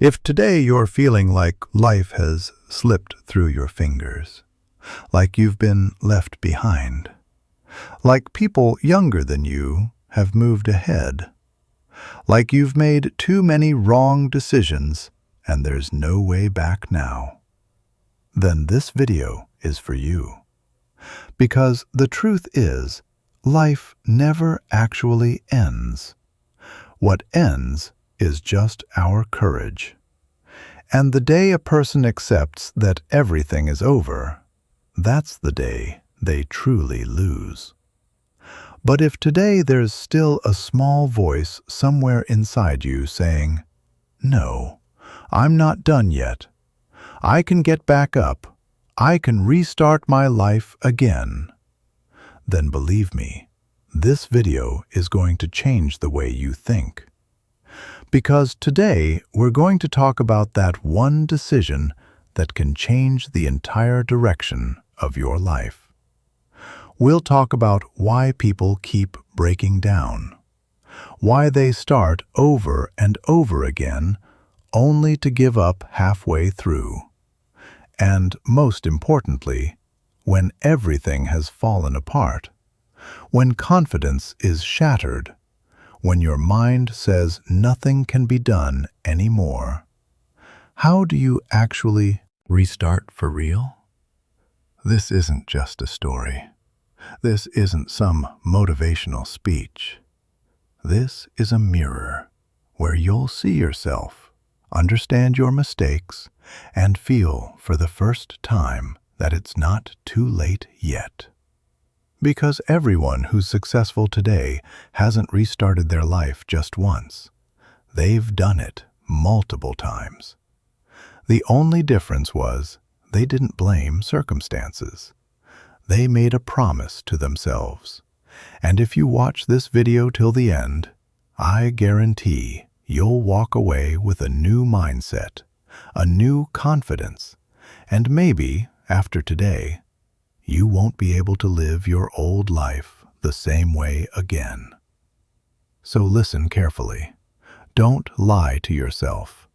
If today you're feeling like life has slipped through your fingers, like you've been left behind, like people younger than you have moved ahead, like you've made too many wrong decisions and there's no way back now, then this video is for you. Because the truth is, life never actually ends. What ends is just our courage. And the day a person accepts that everything is over, that's the day they truly lose. But if today there's still a small voice somewhere inside you saying, "No, I'm not done yet. I can get back up. I can restart my life again," then believe me, this video is going to change the way you think. Because today we're going to talk about that one decision that can change the entire direction of your life. We'll talk about why people keep breaking down, why they start over and over again only to give up halfway through, and most importantly, when everything has fallen apart, when confidence is shattered, when your mind says nothing can be done anymore. How do you actually restart for real? This isn't just a story. This isn't some motivational speech. This is a mirror where you'll see yourself, understand your mistakes, and feel for the first time that it's not too late yet. Because everyone who's successful today hasn't restarted their life just once. They've done it multiple times. The only difference was they didn't blame circumstances. They made a promise to themselves. And if you watch this video till the end, I guarantee you'll walk away with a new mindset, a new confidence, and maybe, after today, you won't be able to live your old life the same way again. So listen carefully. Don't lie to yourself.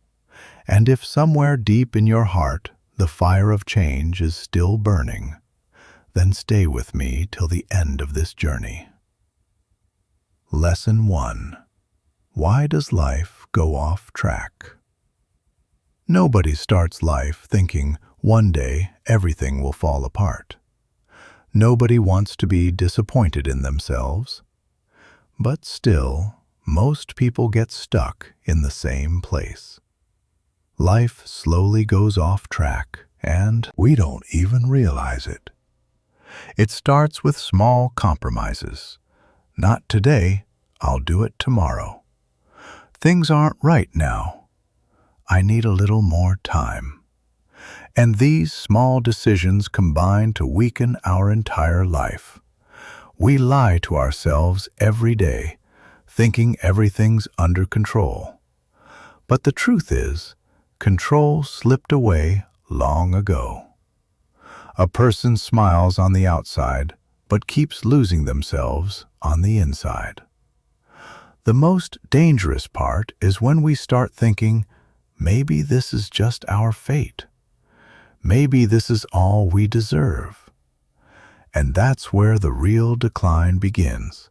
And if somewhere deep in your heart the fire of change is still burning, then stay with me till the end of this journey. Lesson 1. Why does life go off track? Nobody starts life thinking one day everything will fall apart. Nobody wants to be disappointed in themselves. But still, most people get stuck in the same place. Life slowly goes off track, and we don't even realize it. It starts with small compromises. Not today, I'll do it tomorrow. Things aren't right now. I need a little more time. And these small decisions combine to weaken our entire life. We lie to ourselves every day, thinking everything's under control. But the truth is, control slipped away long ago. A person smiles on the outside, but keeps losing themselves on the inside. The most dangerous part is when we start thinking, maybe this is just our fate. Maybe this is all we deserve. And that's where the real decline begins,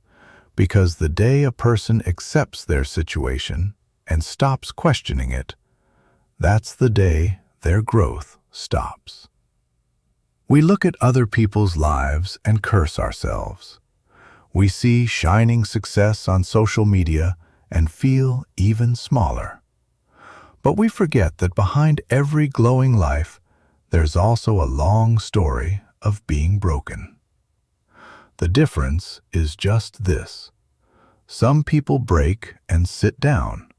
because the day a person accepts their situation and stops questioning it, that's the day their growth stops. We look at other people's lives and curse ourselves. We see shining success on social media and feel even smaller. But we forget that behind every glowing life, there's also a long story of being broken. The difference is just this. Some people break and sit down,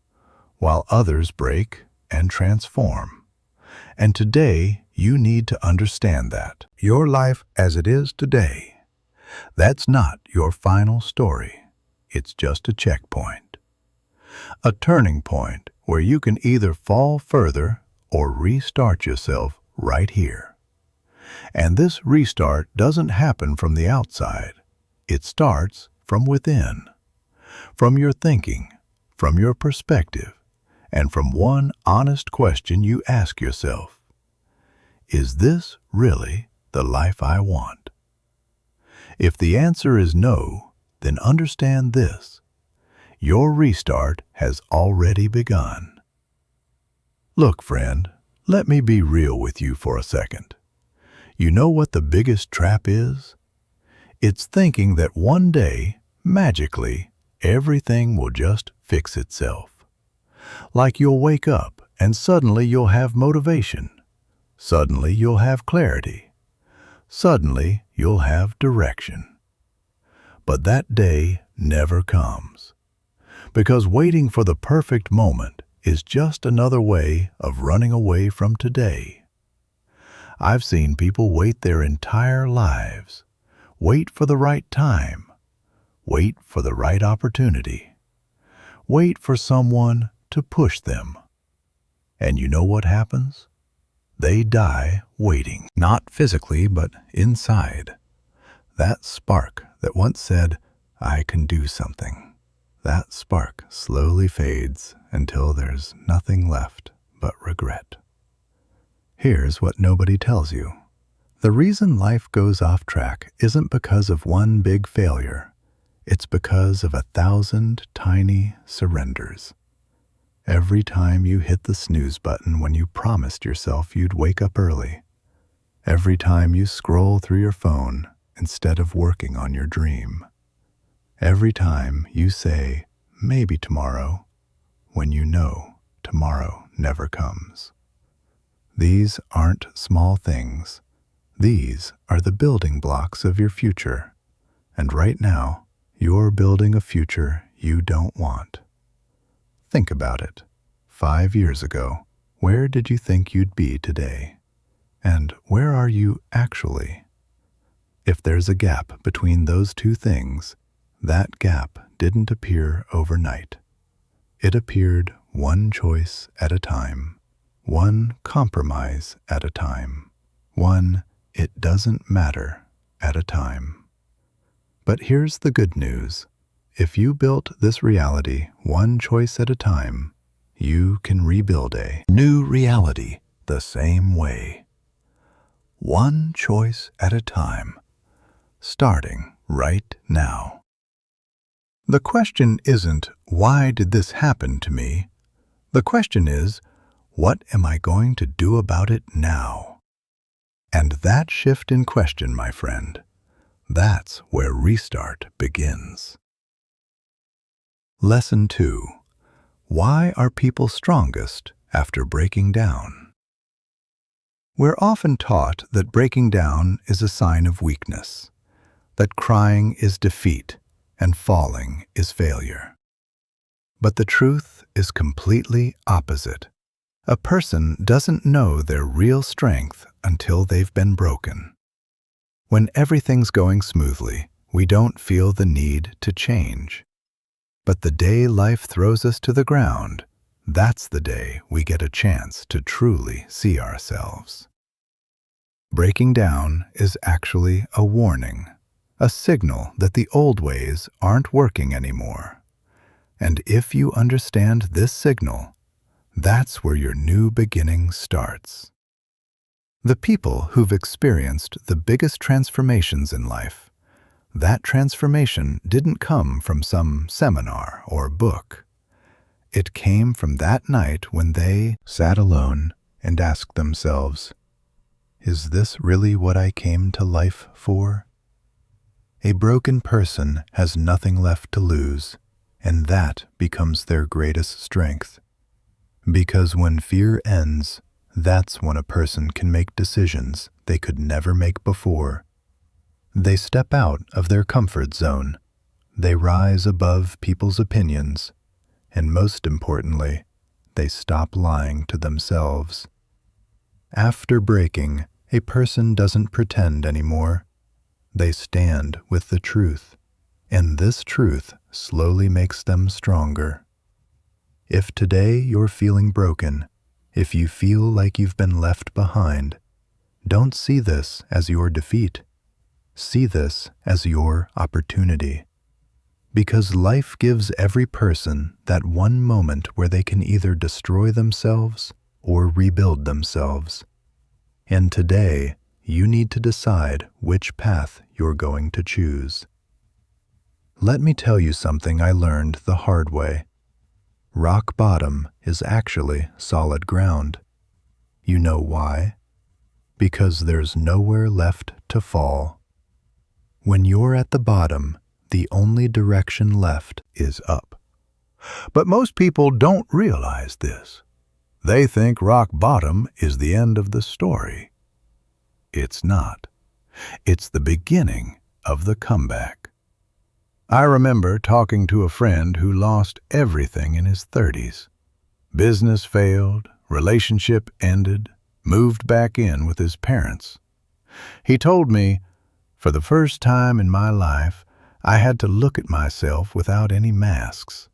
while others break and transform. And today, you need to understand that your life as it is today, that's not your final story. It's just a checkpoint. A turning point where you can either fall further or restart yourself right here. And this restart doesn't happen from the outside. It starts from within, from your thinking, from your perspective, and from one honest question you ask yourself, is this really the life I want? If the answer is no, then understand this: your restart has already begun. Look, friend, let me be real with you for a second. You know what the biggest trap is? It's thinking that one day, magically, everything will just fix itself. Like you'll wake up and suddenly you'll have motivation. Suddenly you'll have clarity. Suddenly you'll have direction. But that day never comes, because waiting for the perfect moment is just another way of running away from today. I've seen people wait their entire lives, wait for the right time, wait for the right opportunity, wait for someone to push them. And you know what happens? They die waiting. Not physically, but inside. That spark that once said, "I can do something," that spark slowly fades until there's nothing left but regret. Here's what nobody tells you. The reason life goes off track isn't because of one big failure. It's because of 1,000 tiny surrenders. Every time you hit the snooze button when you promised yourself you'd wake up early. Every time you scroll through your phone instead of working on your dream. Every time you say, "maybe tomorrow," when you know tomorrow never comes. These aren't small things. These are the building blocks of your future. And right now, you're building a future you don't want. Think about it. 5 years ago, where did you think you'd be today? And where are you actually? If there's a gap between those two things, that gap didn't appear overnight. It appeared one choice at a time, one compromise at a time, one "it doesn't matter" at a time. But here's the good news. If you built this reality one choice at a time, you can rebuild a new reality the same way. One choice at a time, starting right now. The question isn't, "why did this happen to me?" The question is, "what am I going to do about it now?" And that shift in question, my friend, that's where restart begins. Lesson 2. Why are people strongest after breaking down? We're often taught that breaking down is a sign of weakness, that crying is defeat and falling is failure. But the truth is completely opposite. A person doesn't know their real strength until they've been broken. When everything's going smoothly, we don't feel the need to change. But the day life throws us to the ground, that's the day we get a chance to truly see ourselves. Breaking down is actually a warning, a signal that the old ways aren't working anymore. And if you understand this signal, that's where your new beginning starts. The people who've experienced the biggest transformations in life, that transformation didn't come from some seminar or book. It came from that night when they sat alone and asked themselves, "Is this really what I came to life for?" A broken person has nothing left to lose, and that becomes their greatest strength. Because when fear ends, that's when a person can make decisions they could never make before. They step out of their comfort zone. They rise above people's opinions. And most importantly, they stop lying to themselves. After breaking, a person doesn't pretend anymore. They stand with the truth, and this truth slowly makes them stronger. If today you're feeling broken, if you feel like you've been left behind, don't see this as your defeat. See this as your opportunity. Because life gives every person that one moment where they can either destroy themselves or rebuild themselves. And today, you need to decide which path you're going to choose. Let me tell you something I learned the hard way. Rock bottom is actually solid ground. You know why? Because there's nowhere left to fall. When you're at the bottom, the only direction left is up. But most people don't realize this. They think rock bottom is the end of the story. It's not. It's the beginning of the comeback. I remember talking to a friend who lost everything in his 30s. Business failed, relationship ended, moved back in with his parents. He told me, for the first time in my life, I had to look at myself without any masks.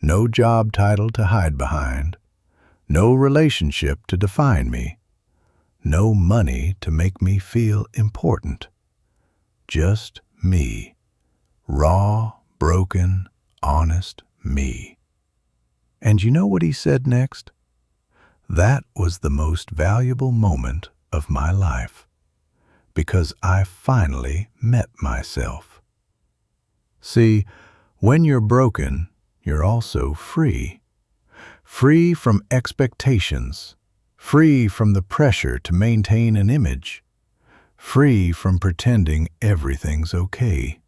No job title to hide behind. No relationship to define me. No money to make me feel important. Just me. Raw, broken, honest me. And you know what he said next? That was the most valuable moment of my life, because I finally met myself. See, when you're broken, you're also free. Free from expectations, free from the pressure to maintain an image, free from pretending everything's okay.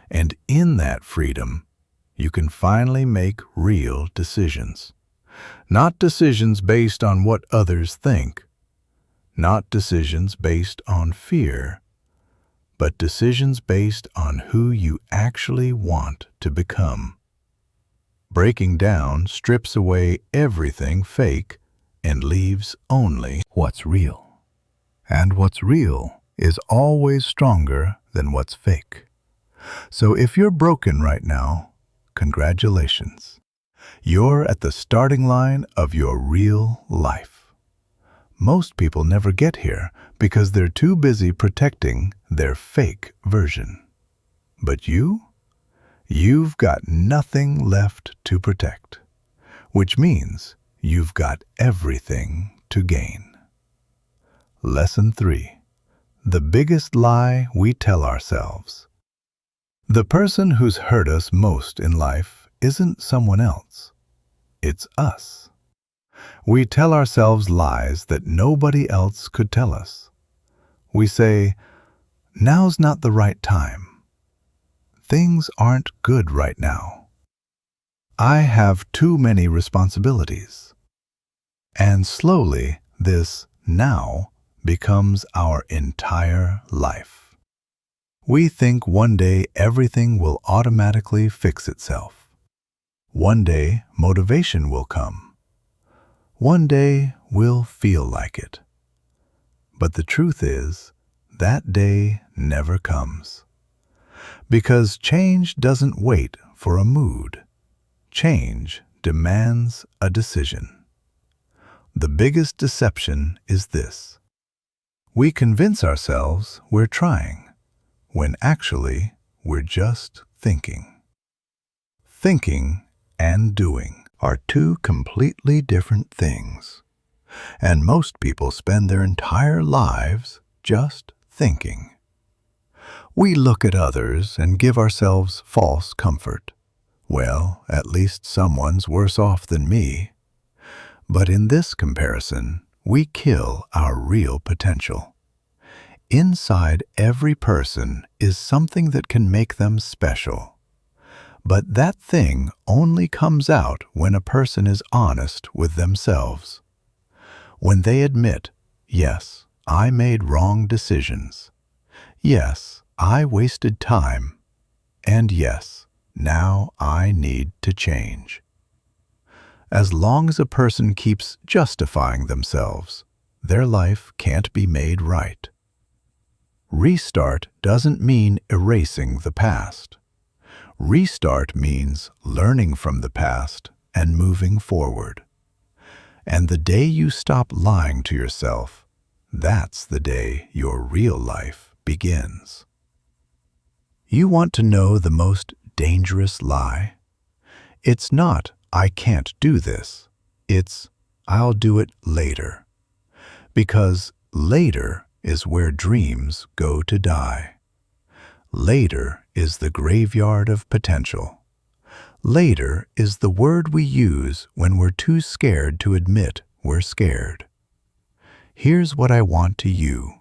And in that freedom, you can finally make real decisions. Not decisions based on what others think, not decisions based on fear, but decisions based on who you actually want to become. Breaking down strips away everything fake and leaves only what's real. And what's real is always stronger than what's fake. So if you're broken right now, congratulations. You're at the starting line of your real life. Most people never get here because they're too busy protecting their fake version. But you've got nothing left to protect, which means you've got everything to gain. Lesson 3. The biggest lie we tell ourselves. The person who's hurt us most in life isn't someone else. It's us. We tell ourselves lies that nobody else could tell us. We say, now's not the right time. Things aren't good right now. I have too many responsibilities. And slowly, this now becomes our entire life. We think one day everything will automatically fix itself. One day motivation will come. One day we'll feel like it. But the truth is, that day never comes. Because change doesn't wait for a mood. Change demands a decision. The biggest deception is this. We convince ourselves we're trying, when actually we're just thinking. Thinking and doing are two completely different things, and most people spend their entire lives just thinking. We look at others and give ourselves false comfort. Well, at least someone's worse off than me. But in this comparison, we kill our real potential. Inside every person is something that can make them special. But that thing only comes out when a person is honest with themselves. When they admit, yes, I made wrong decisions. Yes, I wasted time. And yes, now I need to change. As long as a person keeps justifying themselves, their life can't be made right. Restart doesn't mean erasing the past. Restart means learning from the past and moving forward. And the day you stop lying to yourself, that's the day your real life begins. You want to know the most dangerous lie. It's not, "I can't do this." It's, "I'll do it later." Because later is where dreams go to die. Later is the graveyard of potential. Later is the word we use when we're too scared to admit we're scared. Here's what I want you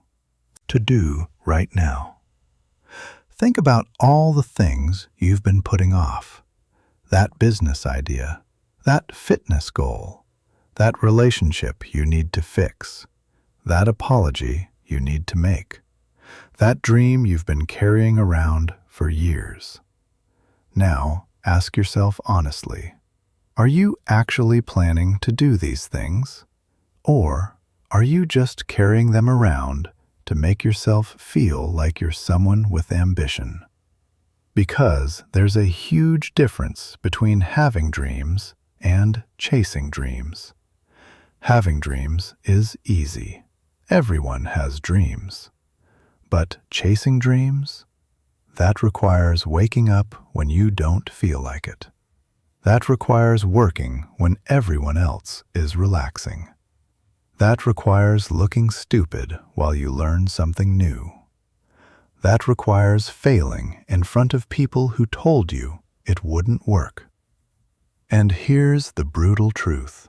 to do right now. Think about all the things you've been putting off. That business idea, that fitness goal, that relationship you need to fix, that apology you need to make, that dream you've been carrying around for years. Now, ask yourself honestly, are you actually planning to do these things? Or are you just carrying them around to make yourself feel like you're someone with ambition? Because there's a huge difference between having dreams and chasing dreams. Having dreams is easy. Everyone has dreams. But chasing dreams? That requires waking up when you don't feel like it. That requires working when everyone else is relaxing. That requires looking stupid while you learn something new. That requires failing in front of people who told you it wouldn't work. And here's the brutal truth.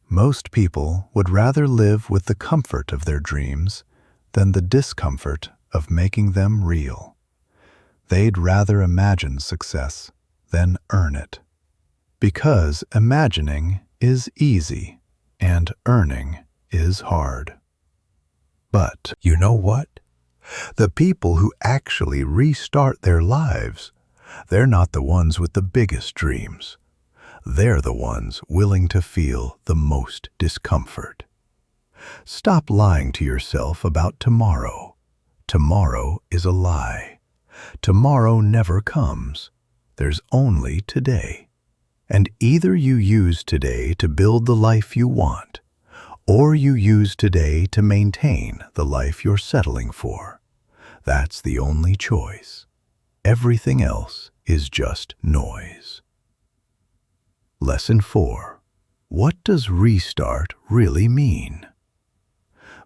Most people would rather live with the comfort of their dreams than the discomfort of making them real. They'd rather imagine success than earn it. Because imagining is easy and earning is hard. But you know what? The people who actually restart their lives, they're not the ones with the biggest dreams. They're the ones willing to feel the most discomfort. Stop lying to yourself about tomorrow. Tomorrow is a lie. Tomorrow never comes. There's only today. And either you use today to build the life you want, or you use today to maintain the life you're settling for. That's the only choice. Everything else is just noise. Lesson 4. What does restart really mean?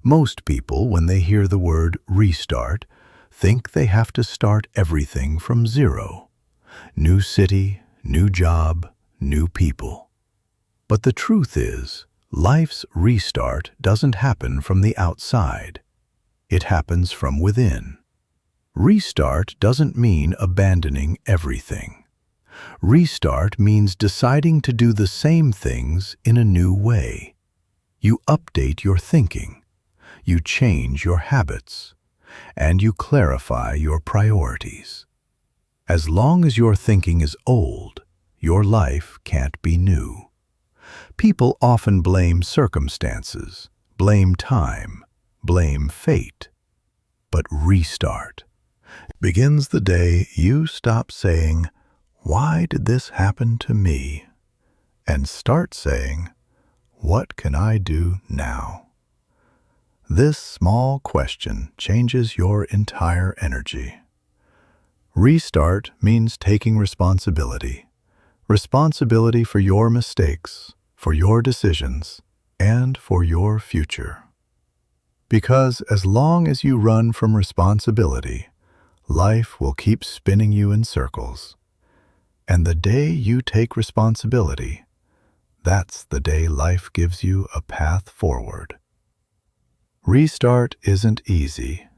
Most people, when they hear the word restart, think they have to start everything from zero. New city, new job, new people. But the truth is, life's restart doesn't happen from the outside. It happens from within. Restart doesn't mean abandoning everything. Restart means deciding to do the same things in a new way. You update your thinking, you change your habits, and you clarify your priorities. As long as your thinking is old, your life can't be new. People often blame circumstances, blame time, blame fate. But restart begins the day you stop saying, "Why did this happen to me?" and start saying, "What can I do now?" This small question changes your entire energy. Restart means taking responsibility. Responsibility for your mistakes, for your decisions, and for your future. Because as long as you run from responsibility, life will keep spinning you in circles. And the day you take responsibility, that's the day life gives you a path forward. Restart isn't easy.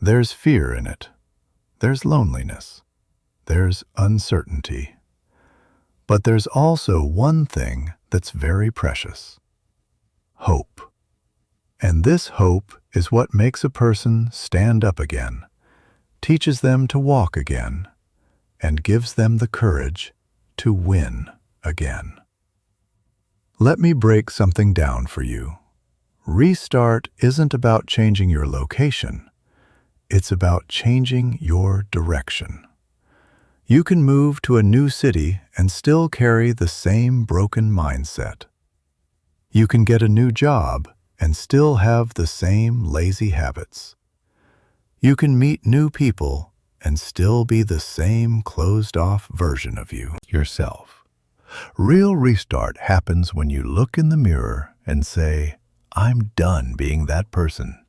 There's fear in it. There's loneliness. There's uncertainty. But there's also one thing that's very precious: hope. And this hope is what makes a person stand up again, teaches them to walk again, and gives them the courage to win again. Let me break something down for you. Restart isn't about changing your location. It's about changing your direction. You can move to a new city and still carry the same broken mindset. You can get a new job and still have the same lazy habits. You can meet new people and still be the same closed-off version of yourself. Real restart happens when you look in the mirror and say, I'm done being that person.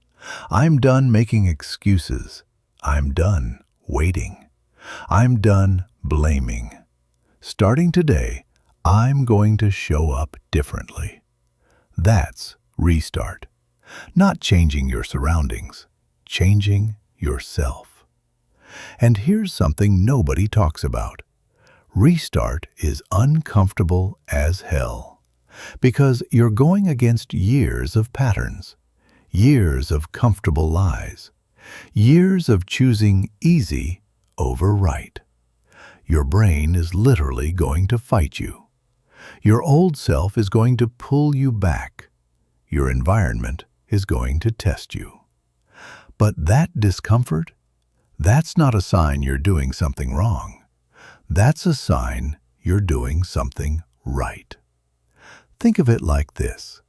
I'm done making excuses. I'm done waiting. I'm done blaming. Starting today, I'm going to show up differently. That's restart. Not changing your surroundings, changing yourself. And here's something nobody talks about. Restart is uncomfortable as hell because you're going against years of patterns, years of comfortable lies, years of choosing easy over right. Your brain is literally going to fight you. Your old self is going to pull you back. Your environment is going to test you. But that discomfort, that's not a sign you're doing something wrong. That's a sign you're doing something right. Think of it like this.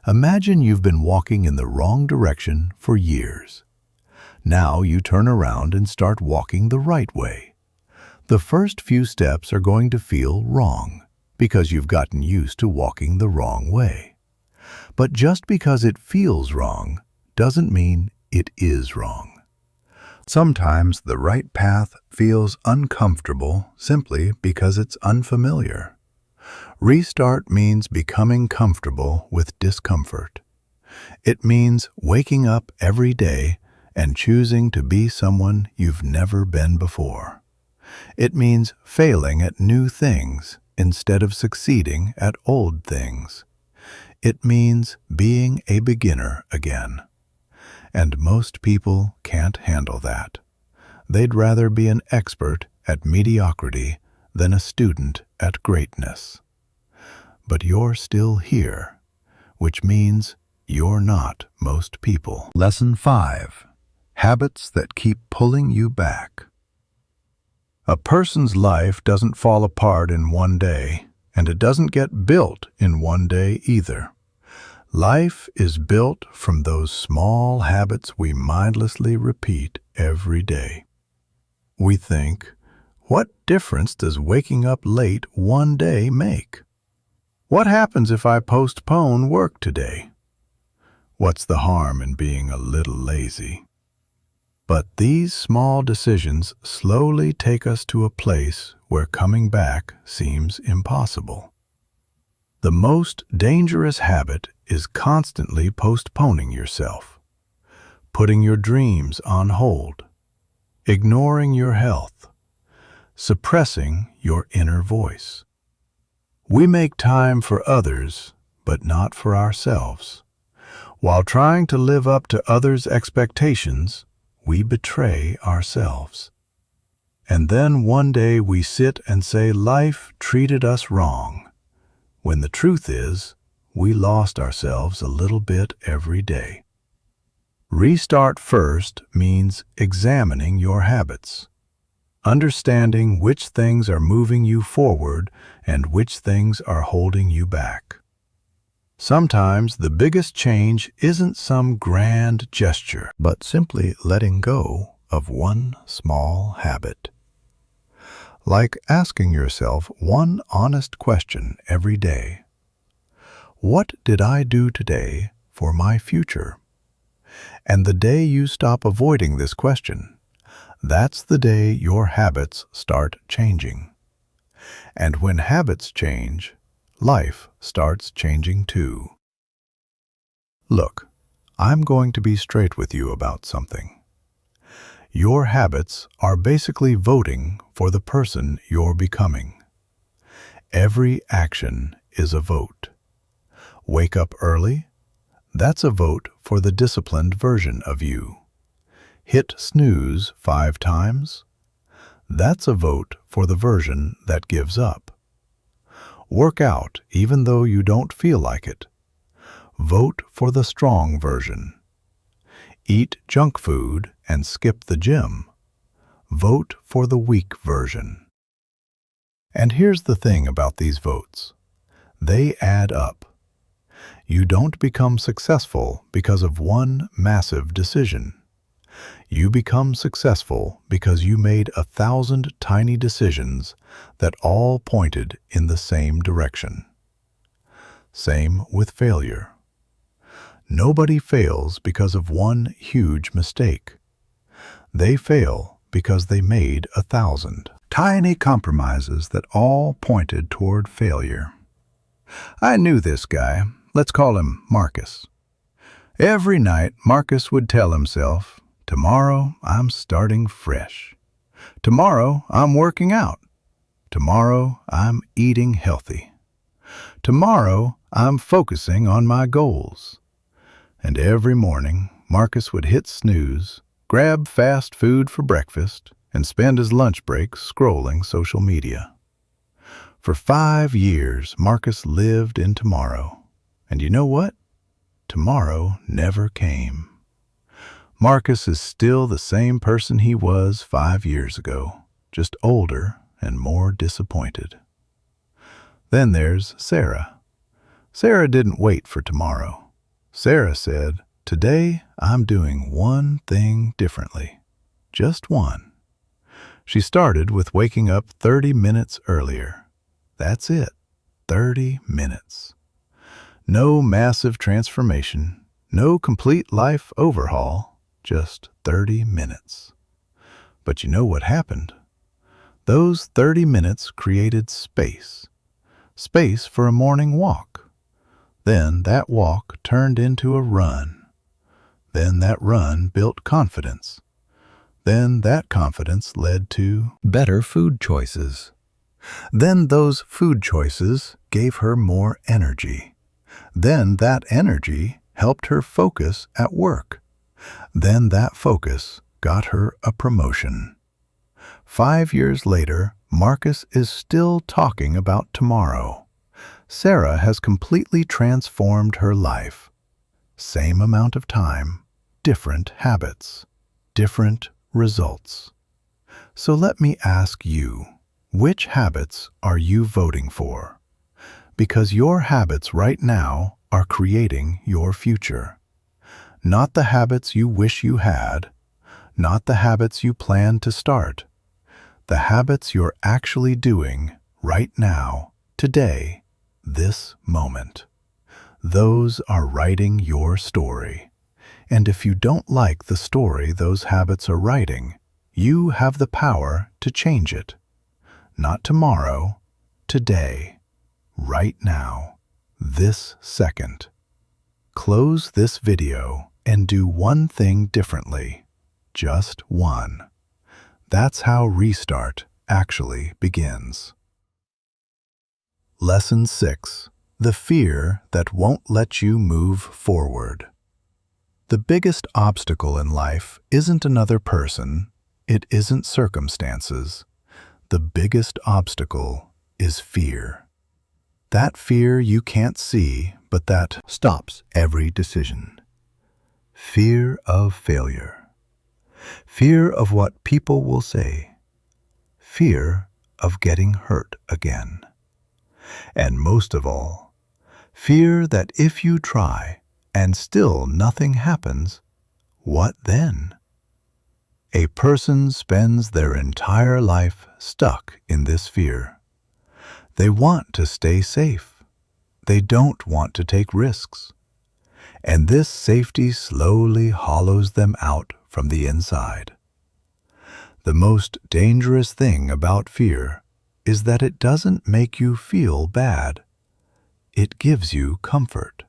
Imagine you've been walking in the wrong direction for years. Now you turn around and start walking the right way. The first few steps are going to feel wrong because you've gotten used to walking the wrong way. But just because it feels wrong doesn't mean it is wrong. Sometimes the right path feels uncomfortable simply because it's unfamiliar. Restart means becoming comfortable with discomfort. It means waking up every day and choosing to be someone you've never been before. It means failing at new things instead of succeeding at old things. It means being a beginner again. And most people can't handle that. They'd rather be an expert at mediocrity than a student at greatness. But you're still here, which means you're not most people. Lesson 5. Habits that keep pulling you back. A person's life doesn't fall apart in one day, and it doesn't get built in one day either. Life is built from those small habits we mindlessly repeat every day. We think, what difference does waking up late one day make? What happens if I postpone work today? What's the harm in being a little lazy? But these small decisions slowly take us to a place where coming back seems impossible. The most dangerous habit is constantly postponing yourself, putting your dreams on hold, ignoring your health, suppressing your inner voice. We make time for others, but not for ourselves. While trying to live up to others' expectations, we betray ourselves. And then one day we sit and say life treated us wrong, when the truth is, we lost ourselves a little bit every day. Restart first means examining your habits, understanding which things are moving you forward and which things are holding you back. Sometimes the biggest change isn't some grand gesture, but simply letting go of one small habit. Like asking yourself one honest question every day. What did I do today for my future? And the day you stop avoiding this question, that's the day your habits start changing. And when habits change, life starts changing too. Look, I'm going to be straight with you about something. Your habits are basically voting for the person you're becoming. Every action is a vote. Wake up early? That's a vote for the disciplined version of you. Hit snooze 5 times? That's a vote for the version that gives up. Work out even though you don't feel like it. Vote for the strong version. Eat junk food and skip the gym. Vote for the weak version. And here's the thing about these votes. They add up. You don't become successful because of one massive decision. You become successful because you made 1,000 tiny decisions that all pointed in the same direction. Same with failure. Nobody fails because of one huge mistake. They fail because they made 1,000 tiny compromises that all pointed toward failure. I knew this guy. Let's call him Marcus. Every night, Marcus would tell himself, "Tomorrow, I'm starting fresh. Tomorrow, I'm working out. Tomorrow, I'm eating healthy. Tomorrow, I'm focusing on my goals." And every morning, Marcus would hit snooze, grab fast food for breakfast, and spend his lunch break scrolling social media. For 5 years, Marcus lived in tomorrow. And you know what? Tomorrow never came. Marcus is still the same person he was 5 years ago, just older and more disappointed. Then there's Sarah. Sarah didn't wait for tomorrow. Sarah said, "Today I'm doing one thing differently. Just one." She started with waking up 30 minutes earlier. That's it, 30 minutes. No massive transformation, no complete life overhaul, just 30 minutes. But you know what happened? Those 30 minutes created space. Space for a morning walk. Then that walk turned into a run. Then that run built confidence. Then that confidence led to better food choices. Then those food choices gave her more energy. Then that energy helped her focus at work. Then that focus got her a promotion. 5 years later, Marcus is still talking about tomorrow. Sarah has completely transformed her life. Same amount of time, different habits, different results. So let me ask you, which habits are you voting for? Because your habits right now are creating your future. Not the habits you wish you had, not the habits you plan to start. The habits you're actually doing right now, today, this moment. Those are writing your story. And if you don't like the story those habits are writing, you have the power to change it. Not tomorrow, today, right now, this second. Close this video and do one thing differently. Just one. That's how restart actually begins. Lesson 6. The fear that won't let you move forward. The biggest obstacle in life isn't another person, it isn't circumstances. The biggest obstacle is fear. That fear you can't see, but that stops every decision. Fear of failure. Fear of what people will say. Fear of getting hurt again. And most of all, fear that if you try and still nothing happens, what then? A person spends their entire life stuck in this fear. They want to stay safe. They don't want to take risks. And this safety slowly hollows them out from the inside. The most dangerous thing about fear is that it doesn't make you feel bad. It gives you comfort.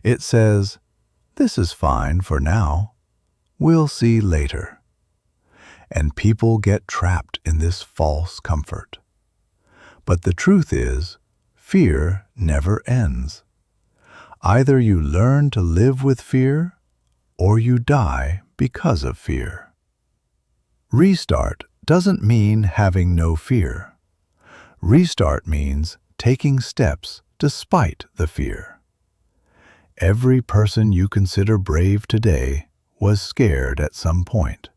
It says, "This is fine for now. We'll see later." And people get trapped in this false comfort. But the truth is, fear never ends. Either you learn to live with fear, or you die because of fear. Restart doesn't mean having no fear. Restart means taking steps despite the fear. Every person you consider brave today was scared at some point.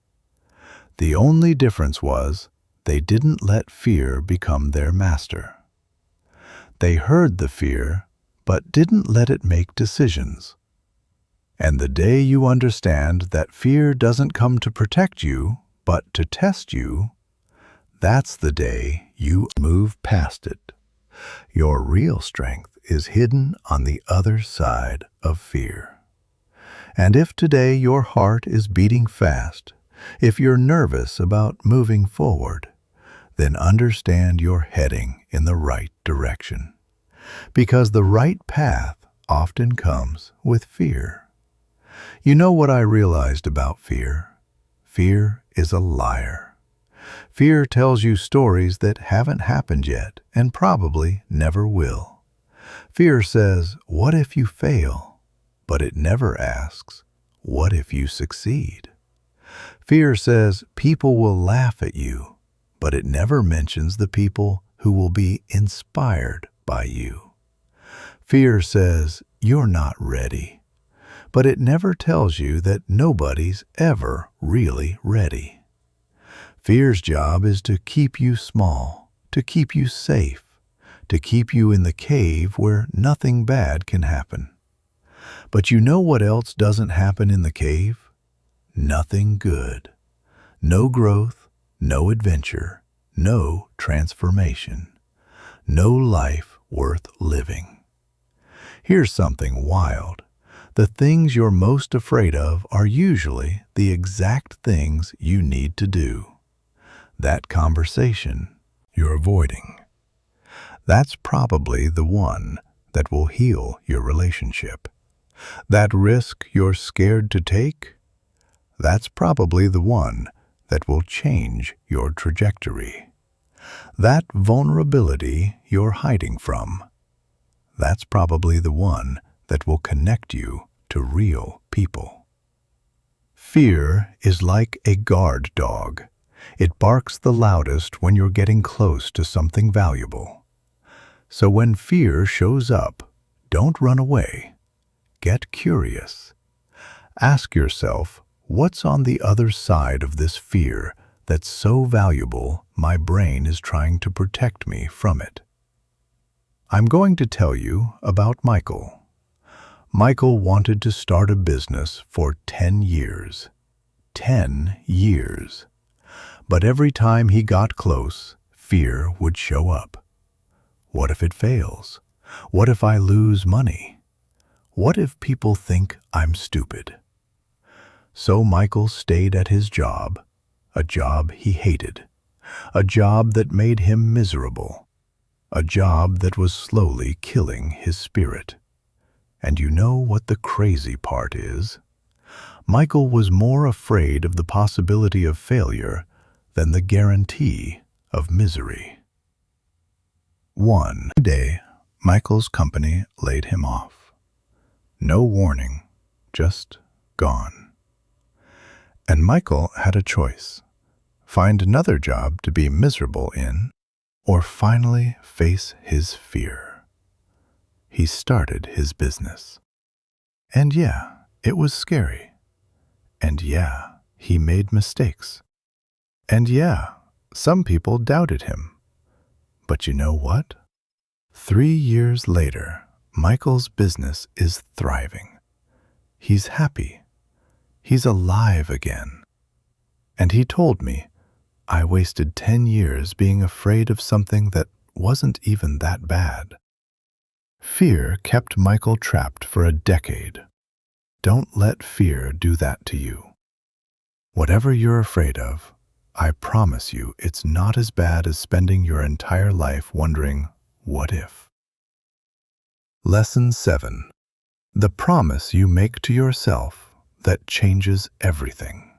The only difference was they didn't let fear become their master. They heard the fear, but didn't let it make decisions. And the day you understand that fear doesn't come to protect you, but to test you, that's the day you move past it. Your real strength is hidden on the other side of fear. And if today your heart is beating fast, if you're nervous about moving forward, then understand you're heading in the right direction. Because the right path often comes with fear. You know what I realized about fear? Fear is a liar. Fear tells you stories that haven't happened yet and probably never will. Fear says, what if you fail? But it never asks, what if you succeed? Fear says people will laugh at you, but it never mentions the people who will be inspired by you. Fear says you're not ready, but it never tells you that nobody's ever really ready. Fear's job is to keep you small, to keep you safe, to keep you in the cave where nothing bad can happen. But you know what else doesn't happen in the cave? Nothing good. No growth, no adventure, no transformation, no life worth living. Here's something wild. The things you're most afraid of are usually the exact things you need to do. That conversation you're avoiding, that's probably the one that will heal your relationship. That risk you're scared to take, that's probably the one that will change your trajectory. That vulnerability you're hiding from, that's probably the one that will connect you to real people. Fear is like a guard dog. It barks the loudest when you're getting close to something valuable. So when fear shows up, don't run away. Get curious. Ask yourself, what's on the other side of this fear that's so valuable my brain is trying to protect me from it? I'm going to tell you about Michael. Michael wanted to start a business for 10 years. 10 years. But every time he got close, fear would show up. What if it fails? What if I lose money? What if people think I'm stupid? So Michael stayed at his job, a job he hated, a job that made him miserable, a job that was slowly killing his spirit. And you know what the crazy part is? Michael was more afraid of the possibility of failure than the guarantee of misery. One day, Michael's company laid him off. No warning, just gone. And Michael had a choice: find another job to be miserable in, or finally face his fear. He started his business. And yeah, it was scary. And yeah, he made mistakes. And yeah, some people doubted him. But you know what? 3 years later, Michael's business is thriving. He's happy. He's alive again. And he told me, I wasted 10 years being afraid of something that wasn't even that bad. Fear kept Michael trapped for a decade. Don't let fear do that to you. Whatever you're afraid of, I promise you it's not as bad as spending your entire life wondering, what if? Lesson 7. The promise you make to yourself that changes everything.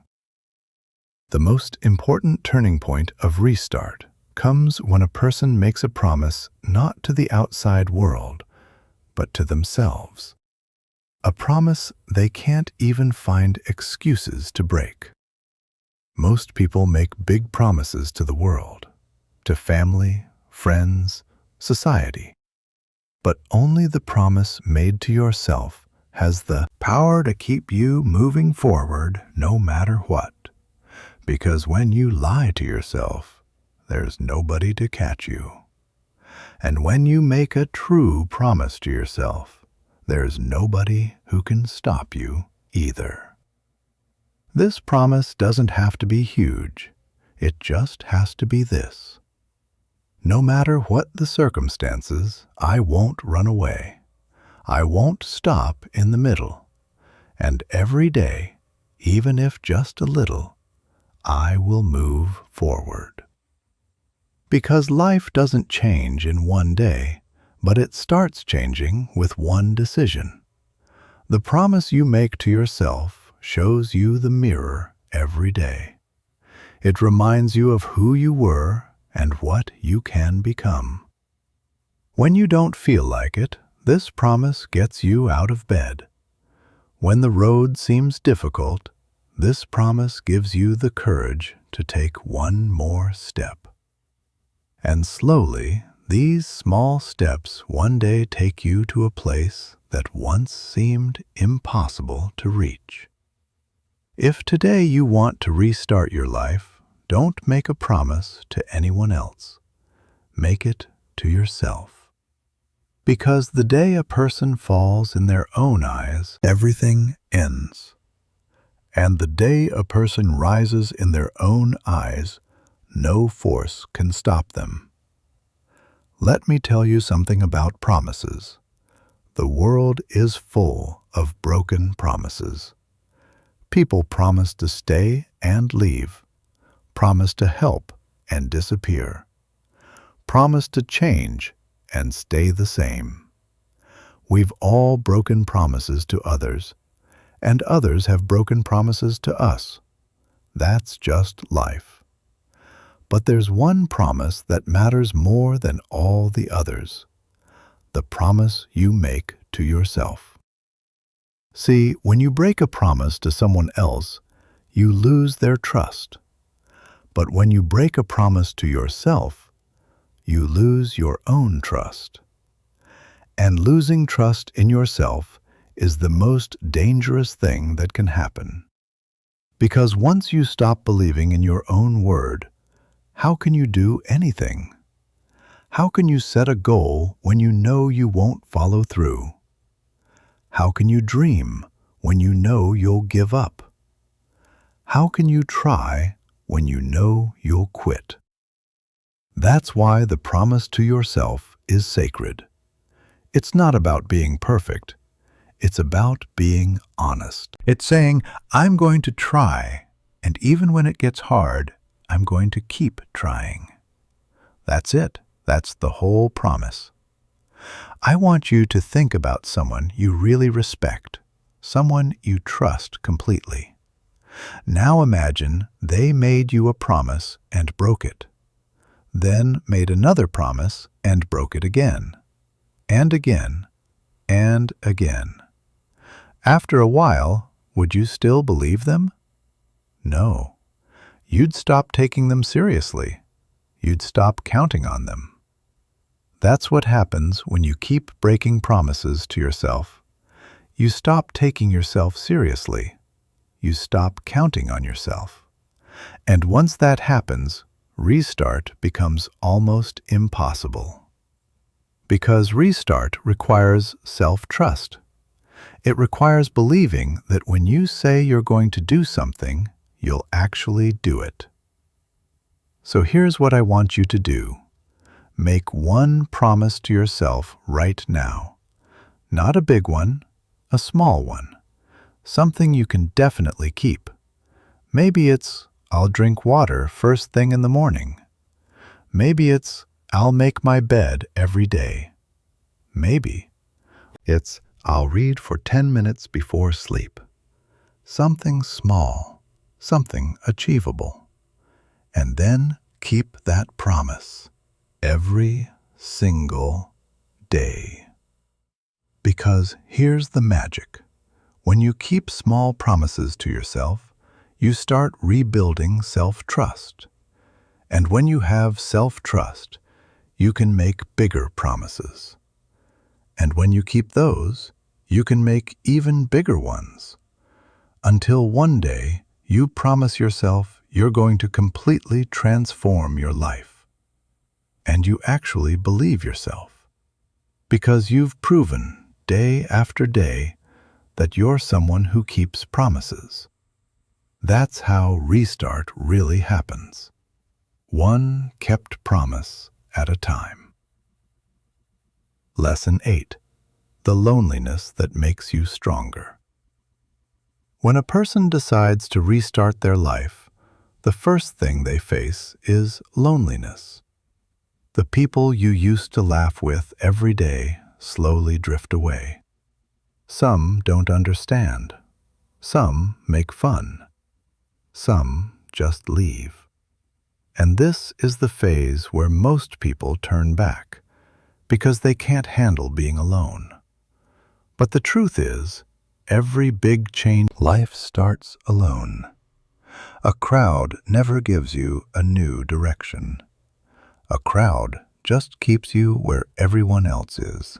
The most important turning point of restart comes when a person makes a promise not to the outside world, but to themselves. A promise they can't even find excuses to break. Most people make big promises to the world, to family, friends, society. But only the promise made to yourself has the power to keep you moving forward no matter what. Because when you lie to yourself, there's nobody to catch you. And when you make a true promise to yourself, there's nobody who can stop you either. This promise doesn't have to be huge. It just has to be this. No matter what the circumstances, I won't run away. I won't stop in the middle. And every day, even if just a little, I will move forward. Because life doesn't change in one day, but it starts changing with one decision. The promise you make to yourself shows you the mirror every day. It reminds you of who you were and what you can become. When you don't feel like it, this promise gets you out of bed. When the road seems difficult, this promise gives you the courage to take one more step. And slowly, these small steps one day take you to a place that once seemed impossible to reach. If today you want to restart your life, don't make a promise to anyone else. Make it to yourself. Because the day a person falls in their own eyes, everything ends. And the day a person rises in their own eyes, no force can stop them. Let me tell you something about promises. The world is full of broken promises. People promise to stay and leave, promise to help and disappear, promise to change and stay the same. We've all broken promises to others, and others have broken promises to us. That's just life. But there's one promise that matters more than all the others. The promise you make to yourself. See, when you break a promise to someone else, you lose their trust. But when you break a promise to yourself, you lose your own trust. And losing trust in yourself is the most dangerous thing that can happen. Because once you stop believing in your own word, how can you do anything? How can you set a goal when you know you won't follow through? How can you dream when you know you'll give up? How can you try when you know you'll quit? That's why the promise to yourself is sacred. It's not about being perfect. It's about being honest. It's saying, I'm going to try, and even when it gets hard, I'm going to keep trying. That's it. That's the whole promise. I want you to think about someone you really respect, someone you trust completely. Now imagine they made you a promise and broke it, then made another promise and broke it again, and again, and again. After a while, would you still believe them? No. You'd stop taking them seriously. You'd stop counting on them. That's what happens when you keep breaking promises to yourself. You stop taking yourself seriously. You stop counting on yourself. And once that happens, restart becomes almost impossible. Because restart requires self-trust. It requires believing that when you say you're going to do something, you'll actually do it. So here's what I want you to do. Make one promise to yourself right now. Not a big one, a small one. Something you can definitely keep. Maybe it's, I'll drink water first thing in the morning. Maybe it's, I'll make my bed every day. Maybe it's, I'll read for 10 minutes before sleep. Something small, something achievable. And then keep that promise every single day. Because here's the magic. When you keep small promises to yourself, you start rebuilding self-trust. And when you have self-trust, you can make bigger promises. And when you keep those, you can make even bigger ones. Until one day, you promise yourself you're going to completely transform your life. And you actually believe yourself. Because you've proven, day after day, that you're someone who keeps promises. That's how restart really happens. One kept promise at a time. Lesson 8. The loneliness that makes you stronger. When a person decides to restart their life, the first thing they face is loneliness. The people you used to laugh with every day slowly drift away. Some don't understand. Some make fun. Some just leave. And this is the phase where most people turn back, because they can't handle being alone. But the truth is, every big change in life starts alone. A crowd never gives you a new direction. A crowd just keeps you where everyone else is.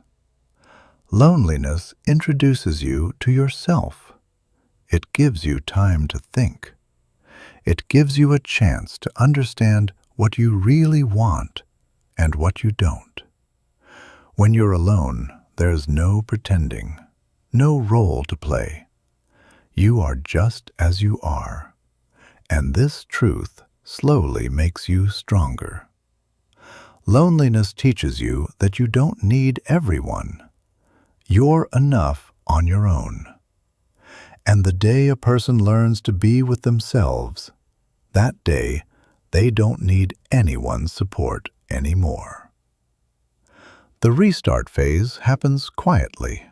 Loneliness introduces you to yourself. It gives you time to think. It gives you a chance to understand what you really want and what you don't. When you're alone, there's no pretending, no role to play. You are just as you are, and this truth slowly makes you stronger. Loneliness teaches you that you don't need everyone. You're enough on your own. And the day a person learns to be with themselves, that day they don't need anyone's support anymore. The restart phase happens quietly.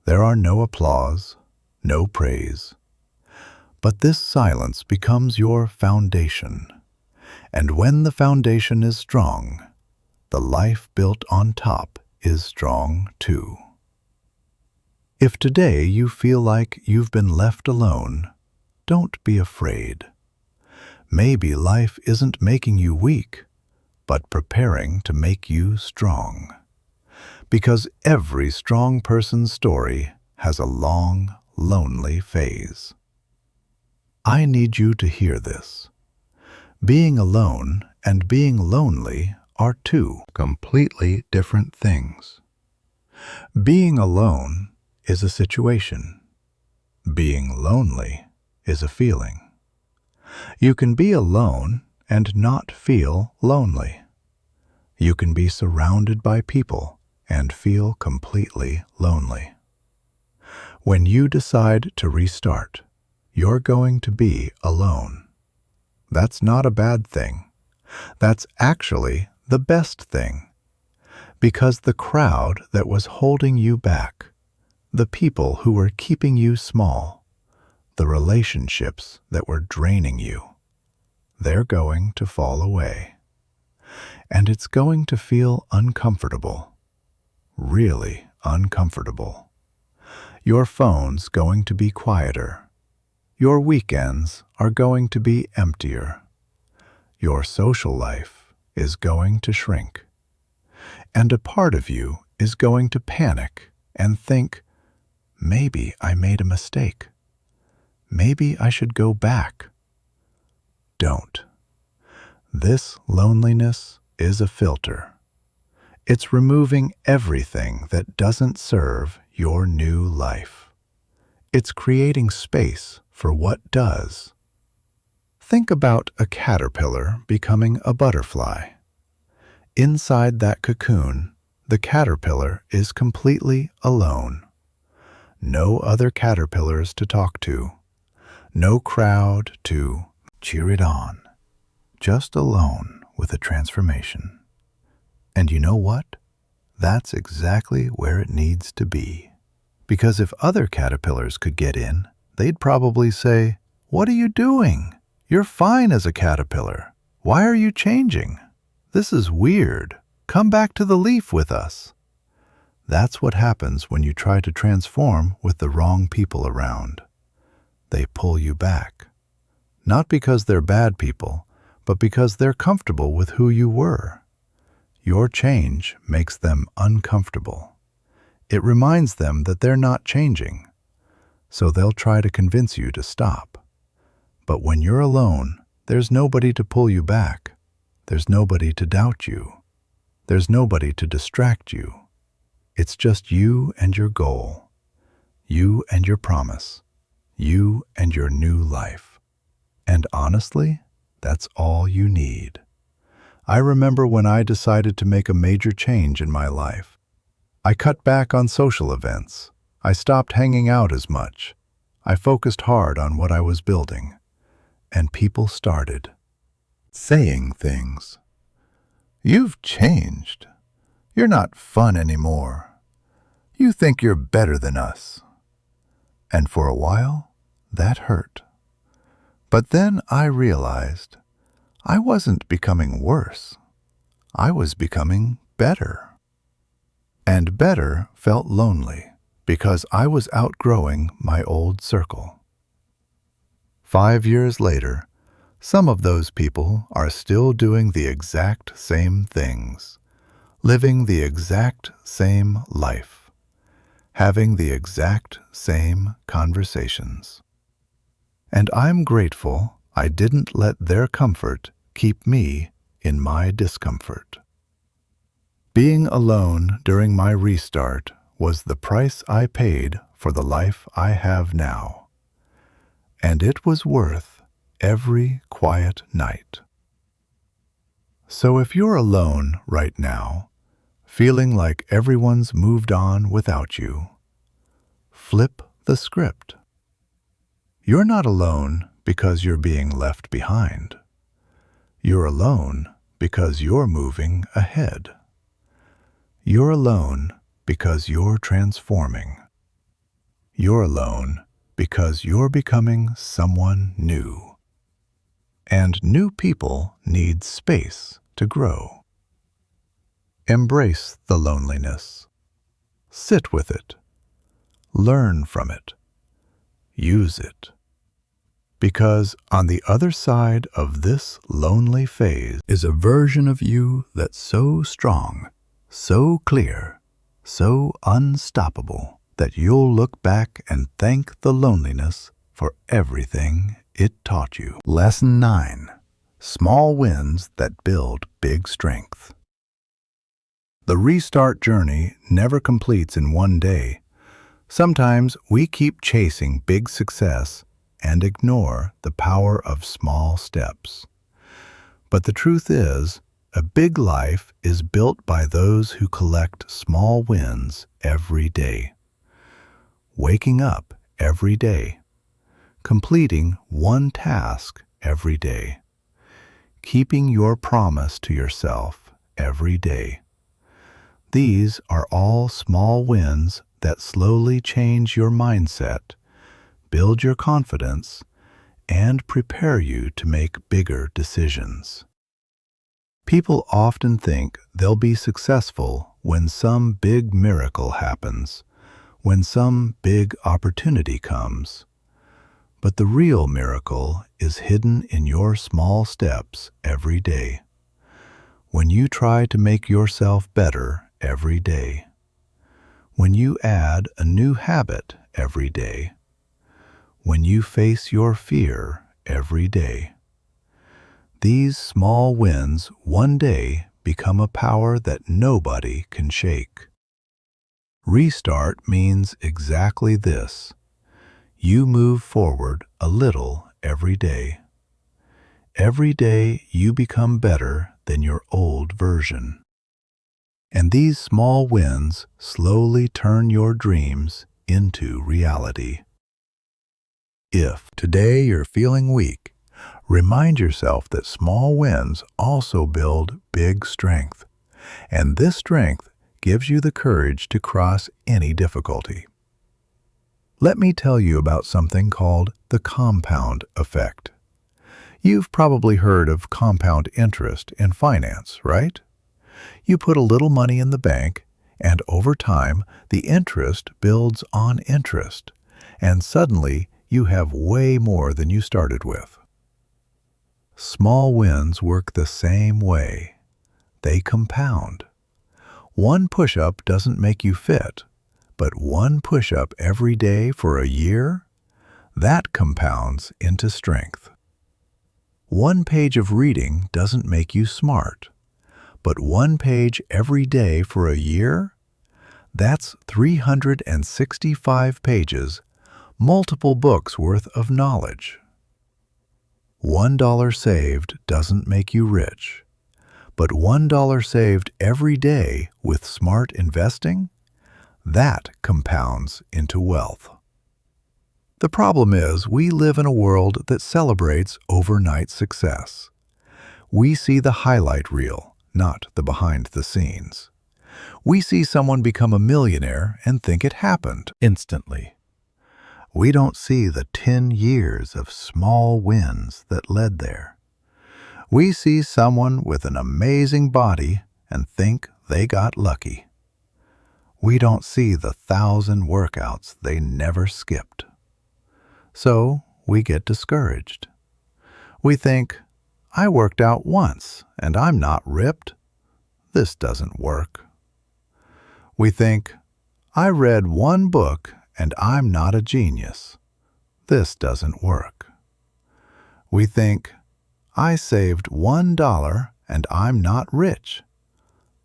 There are no applause, no praise. But this silence becomes your foundation. And when the foundation is strong, the life built on top is strong too. If today you feel like you've been left alone, don't be afraid. Maybe life isn't making you weak, but preparing to make you strong. Because every strong person's story has a long, lonely phase. I need you to hear this. Being alone and being lonely are two completely different things. Being alone is a situation. Being lonely is a feeling. You can be alone and not feel lonely. You can be surrounded by people and feel completely lonely. When you decide to restart, you're going to be alone. That's not a bad thing. That's actually the best thing. Because the crowd that was holding you back, the people who were keeping you small, the relationships that were draining you, they're going to fall away. And it's going to feel uncomfortable, really uncomfortable. Your phone's going to be quieter. Your weekends are going to be emptier. Your social life is going to shrink. And a part of you is going to panic and think, maybe I made a mistake. Maybe I should go back. Don't. This loneliness is a filter. It's removing everything that doesn't serve your new life. It's creating space for what does. Think about a caterpillar becoming a butterfly. Inside that cocoon, the caterpillar is completely alone. No other caterpillars to talk to. No crowd to cheer it on. Just alone with a transformation. And you know what? That's exactly where it needs to be. Because if other caterpillars could get in, they'd probably say, "What are you doing? You're fine as a caterpillar. Why are you changing? This is weird. Come back to the leaf with us." That's what happens when you try to transform with the wrong people around. They pull you back. Not because they're bad people, but because they're comfortable with who you were. Your change makes them uncomfortable. It reminds them that they're not changing, so they'll try to convince you to stop. But when you're alone, there's nobody to pull you back. There's nobody to doubt you. There's nobody to distract you. It's just you and your goal. You and your promise. You and your new life. And honestly, that's all you need. I remember when I decided to make a major change in my life. I cut back on social events. I stopped hanging out as much. I focused hard on what I was building. And people started saying things. You've changed. You're not fun anymore. You think you're better than us. And for a while, that hurt. But then I realized I wasn't becoming worse. I was becoming better. And better felt lonely because I was outgrowing my old circle. 5 years later, some of those people are still doing the exact same things, living the exact same life, having the exact same conversations. And I'm grateful I didn't let their comfort keep me in my discomfort. Being alone during my restart was the price I paid for the life I have now. And it was worth every quiet night. So if you're alone right now, feeling like everyone's moved on without you, flip the script. You're not alone because you're being left behind. You're alone because you're moving ahead. You're alone because you're transforming. You're alone because you're becoming someone new. And new people need space to grow. Embrace the loneliness. Sit with it. Learn from it. Use it. Because on the other side of this lonely phase is a version of you that's so strong, so clear, so unstoppable that you'll look back and thank the loneliness for everything it taught you. Lesson 9. Small wins that build big strength. The restart journey never completes in one day. Sometimes we keep chasing big success and ignore the power of small steps. But the truth is, a big life is built by those who collect small wins every day. Waking up every day. Completing one task every day. Keeping your promise to yourself every day. These are all small wins that slowly change your mindset, build your confidence, and prepare you to make bigger decisions. People often think they'll be successful when some big miracle happens, when some big opportunity comes. But the real miracle is hidden in your small steps every day. When you try to make yourself better every day. When you add a new habit every day. When you face your fear every day. These small wins one day become a power that nobody can shake. Restart means exactly this. You move forward a little every day. Every day you become better than your old version. And these small wins slowly turn your dreams into reality. If today you're feeling weak, remind yourself that small wins also build big strength. And this strength gives you the courage to cross any difficulty. Let me tell you about something called the compound effect. You've probably heard of compound interest in finance, right? You put a little money in the bank, and over time, the interest builds on interest, and suddenly you have way more than you started with. Small wins work the same way. They compound. One push-up doesn't make you fit, but one push-up every day for a year, that compounds into strength. One page of reading doesn't make you smart, but one page every day for a year, That's 365 pages, multiple books worth of knowledge. $1 saved doesn't make you rich, but $1 saved every day with smart investing, that compounds into wealth. The problem is we live in a world that celebrates overnight success. We see the highlight reel, not the behind the scenes. We see someone become a millionaire and think it happened instantly. We don't see the 10 years of small wins that led there. We see someone with an amazing body and think they got lucky. We don't see the 1,000 workouts they never skipped. So we get discouraged. We think, I worked out once and I'm not ripped. This doesn't work. We think, I read one book and I'm not a genius. This doesn't work. We think, I saved $1 and I'm not rich.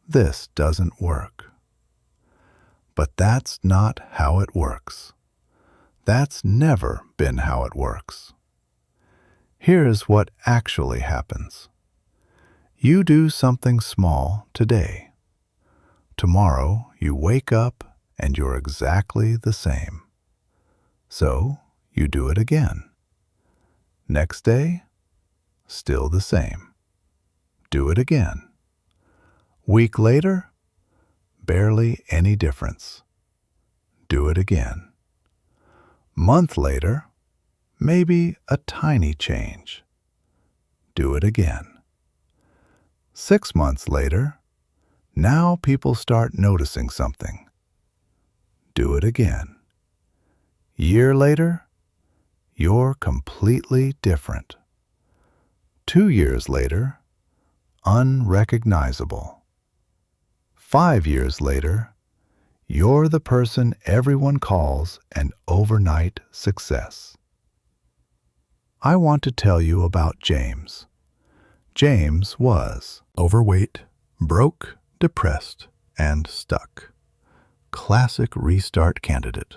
This doesn't work. But that's not how it works. That's never been how it works. Here's what actually happens. You do something small today. Tomorrow you wake up and you're exactly the same. So you do it again. Next day, still the same. Do it again. Week later, barely any difference. Do it again. Month later, maybe a tiny change. Do it again. 6 months later, now people start noticing something. Do it again. Year later, you're completely different. 2 years later, unrecognizable. 5 years later, you're the person everyone calls an overnight success. I want to tell you about James. James was overweight, broke, depressed, and stuck. Classic restart candidate.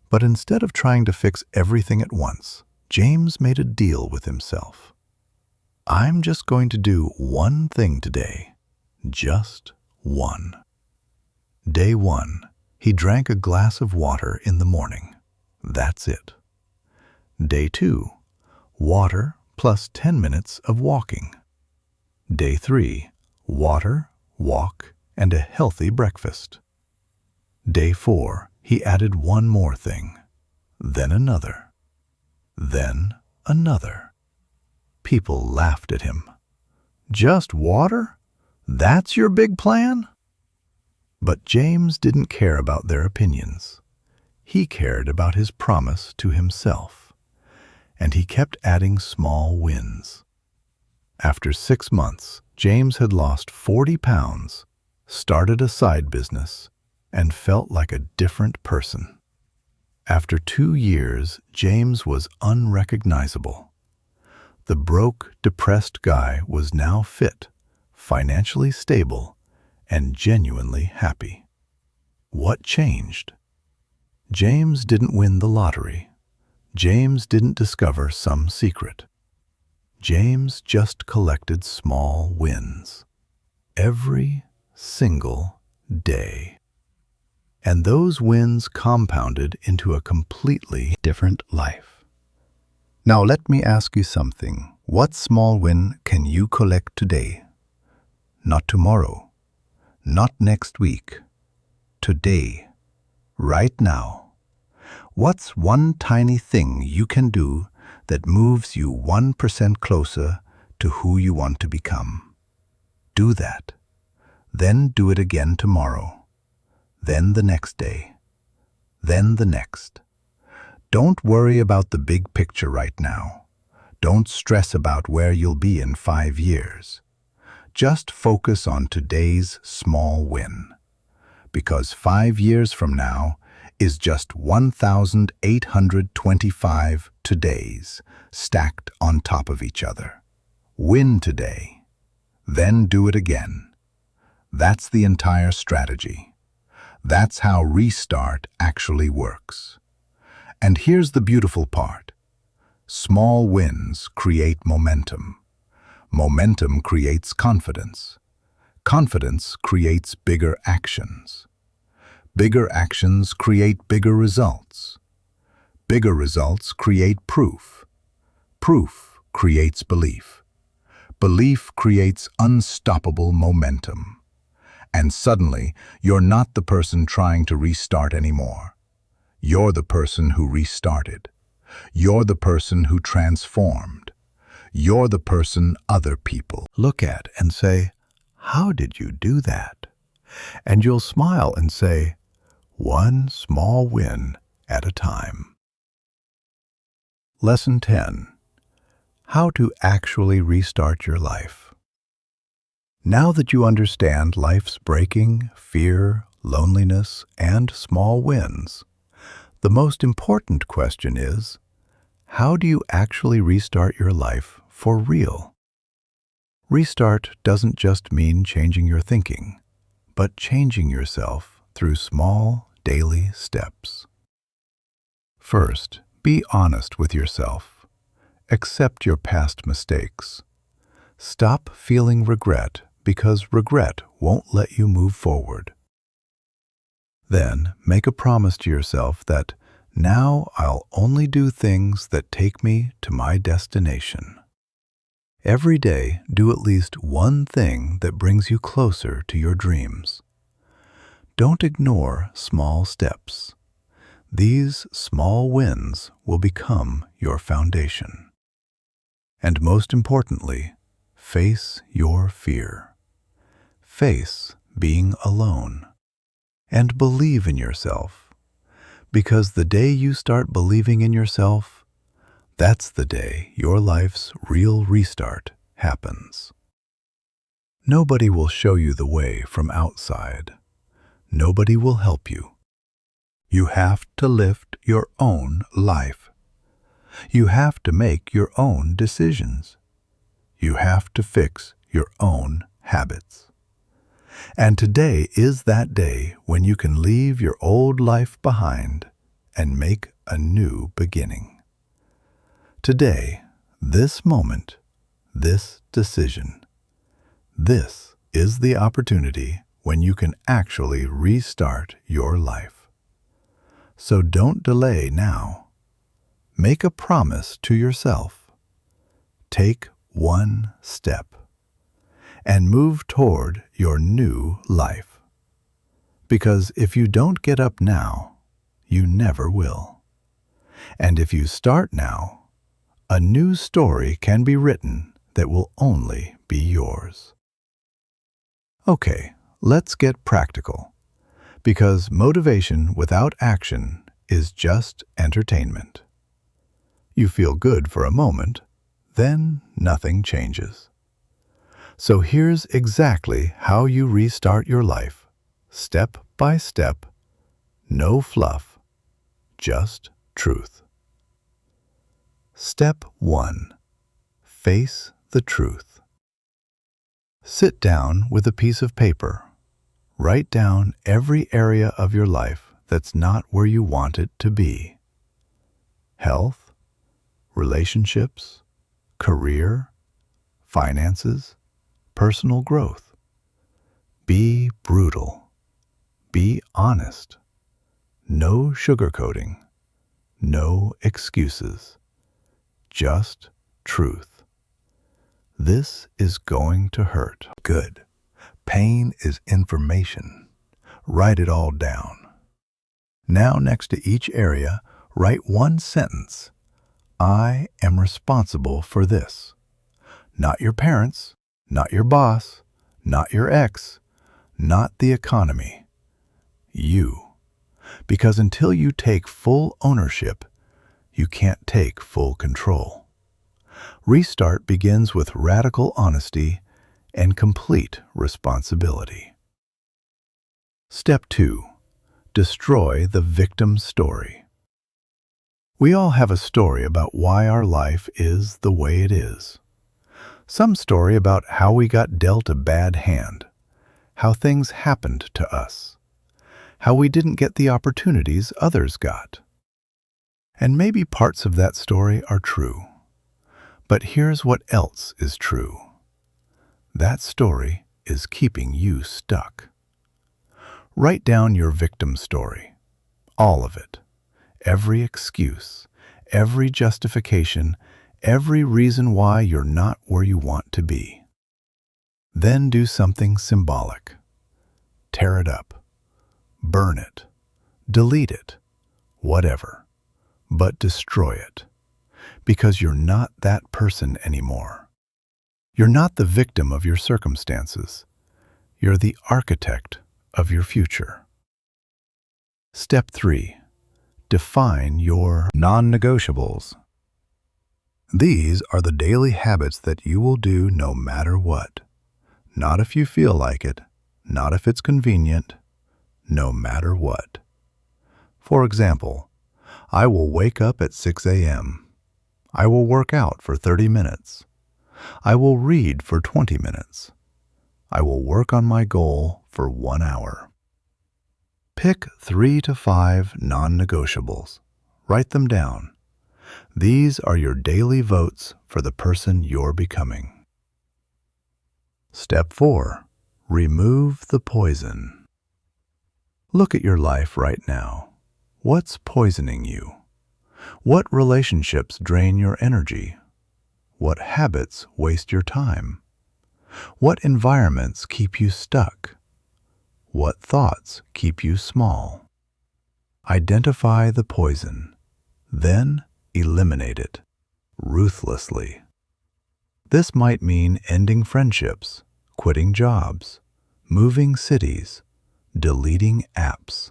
But instead of trying to fix everything at once, James made a deal with himself. I'm just going to do one thing today. Just one. Day 1, he drank a glass of water in the morning. That's it. Day 2, water plus 10 minutes of walking. Day 3, water, walk, and a healthy breakfast. Day 4, he added one more thing, then another, then another. People laughed at him. Just water? That's your big plan? But James didn't care about their opinions. He cared about his promise to himself, and he kept adding small wins. After 6 months, James had lost 40 pounds, started a side business, and felt like a different person. After 2 years, James was unrecognizable. The broke, depressed guy was now fit, financially stable, and genuinely happy. What changed? James didn't win the lottery. James didn't discover some secret. James just collected small wins. Every single day. And those wins compounded into a completely different life. Now let me ask you something. What small win can you collect today? Not tomorrow. Not next week. Today. Right now. What's one tiny thing you can do that moves you 1% closer to who you want to become? Do that. Then do it again tomorrow. Then the next day. Then the next. Don't worry about the big picture right now. Don't stress about where you'll be in 5 years. Just focus on today's small win. Because 5 years from now is just 1,825 todays stacked on top of each other. Win today. Then do it again. That's the entire strategy. That's how restart actually works. And here's the beautiful part. Small wins create momentum. Momentum creates confidence. Confidence creates bigger actions. Bigger actions create bigger results. Bigger results create proof. Proof creates belief. Belief creates unstoppable momentum. And suddenly, you're not the person trying to restart anymore. You're the person who restarted. You're the person who transformed. You're the person other people look at and say, "How did you do that?" And you'll smile and say, "One small win at a time." Lesson 10. How to actually restart your life. Now that you understand life's breaking, fear, loneliness, and small wins, the most important question is, how do you actually restart your life for real? Restart doesn't just mean changing your thinking, but changing yourself through small, daily steps. First, be honest with yourself. Accept your past mistakes. Stop feeling regret because regret won't let you move forward. Then, make a promise to yourself that now I'll only do things that take me to my destination. Every day, do at least one thing that brings you closer to your dreams. Don't ignore small steps. These small wins will become your foundation. And most importantly, face your fear. Face being alone. And believe in yourself. Because the day you start believing in yourself, that's the day your life's real restart happens. Nobody will show you the way from outside. Nobody will help you. You have to lift your own life. You have to make your own decisions. You have to fix your own habits. And today is that day when you can leave your old life behind and make a new beginning. Today, this moment, this decision, this is the opportunity when you can actually restart your life. So don't delay now. Make a promise to yourself. Take one step and move toward your new life. Because if you don't get up now, you never will. And if you start now, a new story can be written that will only be yours. Okay, let's get practical. Because motivation without action is just entertainment. You feel good for a moment, then nothing changes. So here's exactly how you restart your life, step by step, no fluff, just truth. Step 1. Face the truth. Sit down with a piece of paper. Write down every area of your life that's not where you want it to be. Health, relationships, career, finances, personal growth. Be brutal. Be honest. No sugarcoating. No excuses. Just truth. This is going to hurt. Good. Pain is information. Write it all down. Now, next to each area, write one sentence. I am responsible for this. Not your parents, not your boss, not your ex, not the economy. You. Because until you take full ownership, you can't take full control. Restart begins with radical honesty and complete responsibility. Step 2. Destroy the victim story. We all have a story about why our life is the way it is. Some story about how we got dealt a bad hand, how things happened to us, how we didn't get the opportunities others got. And maybe parts of that story are true. But here's what else is true. That story is keeping you stuck. Write down your victim story, all of it. Every excuse, every justification, every reason why you're not where you want to be. Then do something symbolic. Tear it up. Burn it. Delete it. Whatever. But destroy it. Because you're not that person anymore. You're not the victim of your circumstances. You're the architect of your future. Step 3. Define your non-negotiables. These are the daily habits that you will do no matter what. Not if you feel like it, not if it's convenient, no matter what. For example, I will wake up at 6 a.m. I will work out for 30 minutes. I will read for 20 minutes. I will work on my goal for 1 hour. Pick 3 to 5 non-negotiables. Write them down. These are your daily votes for the person you're becoming. Step 4. Remove the poison. Look at your life right now. What's poisoning you? What relationships drain your energy? What habits waste your time? What environments keep you stuck? What thoughts keep you small? Identify the poison, then eliminate it, ruthlessly. This might mean ending friendships, quitting jobs, moving cities, deleting apps,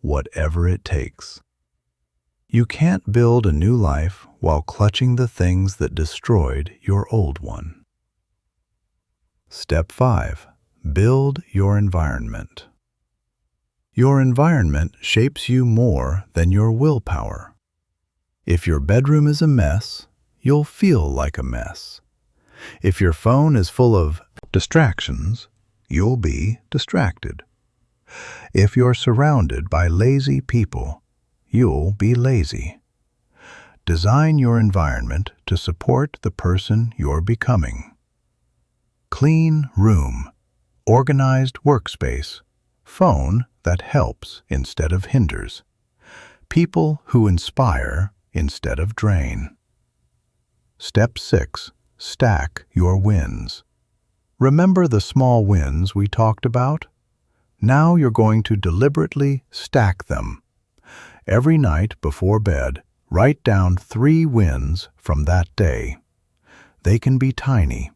whatever it takes. You can't build a new life while clutching the things that destroyed your old one. Step 5. Build your environment. Your environment shapes you more than your willpower. If your bedroom is a mess, you'll feel like a mess. If your phone is full of distractions, you'll be distracted. If you're surrounded by lazy people, you'll be lazy. Design your environment to support the person you're becoming. Clean room, organized workspace, phone that helps instead of hinders, people who inspire instead of drain. Step 6. Stack your wins. Remember the small wins we talked about? Now you're going to deliberately stack them. Every night before bed, write down 3 wins from that day. They can be tiny.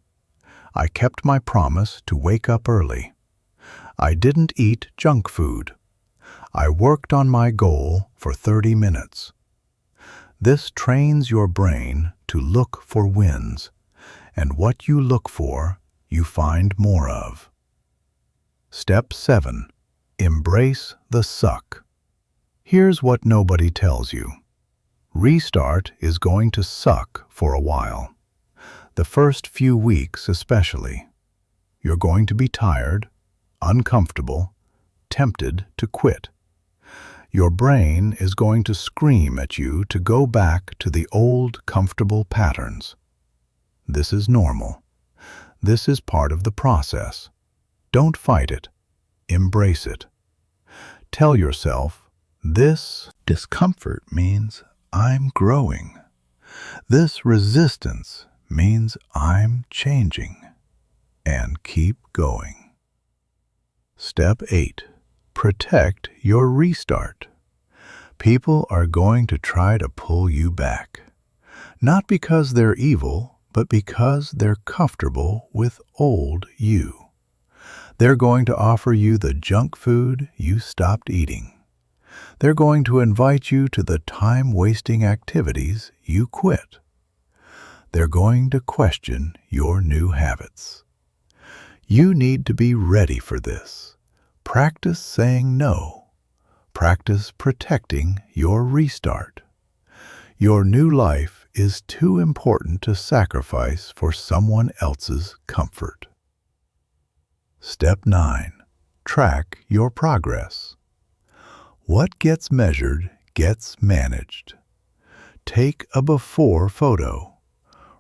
I kept my promise to wake up early. I didn't eat junk food. I worked on my goal for 30 minutes. This trains your brain to look for wins, and what you look for, you find more of. Step 7. Embrace the suck. Here's what nobody tells you. Restart is going to suck for a while. The first few weeks especially. You're going to be tired, uncomfortable, tempted to quit. Your brain is going to scream at you to go back to the old comfortable patterns. This is normal. This is part of the process. Don't fight it. Embrace it. Tell yourself, this discomfort means I'm growing. This resistance means I'm changing. And keep going. Step 8. Protect your restart. People are going to try to pull you back. Not because they're evil, but because they're comfortable with old you. They're going to offer you the junk food you stopped eating. They're going to invite you to the time-wasting activities you quit. They're going to question your new habits. You need to be ready for this. Practice saying no. Practice protecting your restart. Your new life is too important to sacrifice for someone else's comfort. Step 9. Track your progress. What gets measured gets managed. Take a before photo.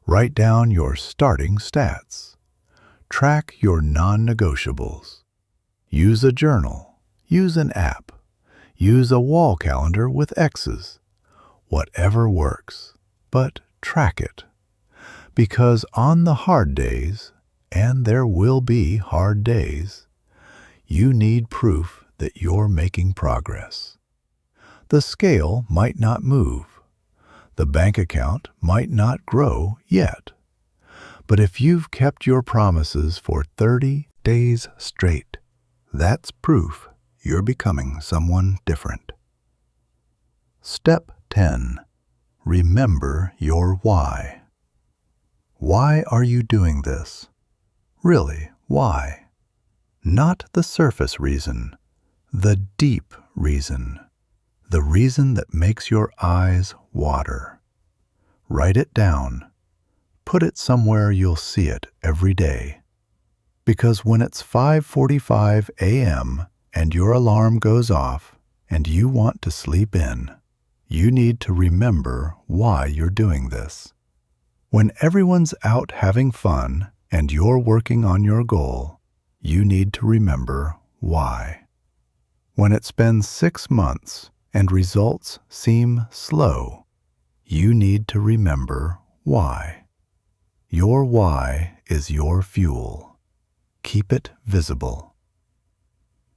Write down your starting stats. Track your non-negotiables. Use a journal. Use an app. Use a wall calendar with X's. Whatever works, but track it. Because on the hard days, and there will be hard days, you need proof that you're making progress. The scale might not move. The bank account might not grow yet. But if you've kept your promises for 30 days straight, that's proof you're becoming someone different. Step 10. Remember your why. Why are you doing this? Really, why? Not the surface reason, the deep reason. The reason that makes your eyes water. Write it down. Put it somewhere you'll see it every day. Because when it's 5:45 a.m. and your alarm goes off and you want to sleep in, you need to remember why you're doing this. When everyone's out having fun and you're working on your goal, you need to remember why. When it's been 6 months and results seem slow, you need to remember why. Your why is your fuel. Keep it visible.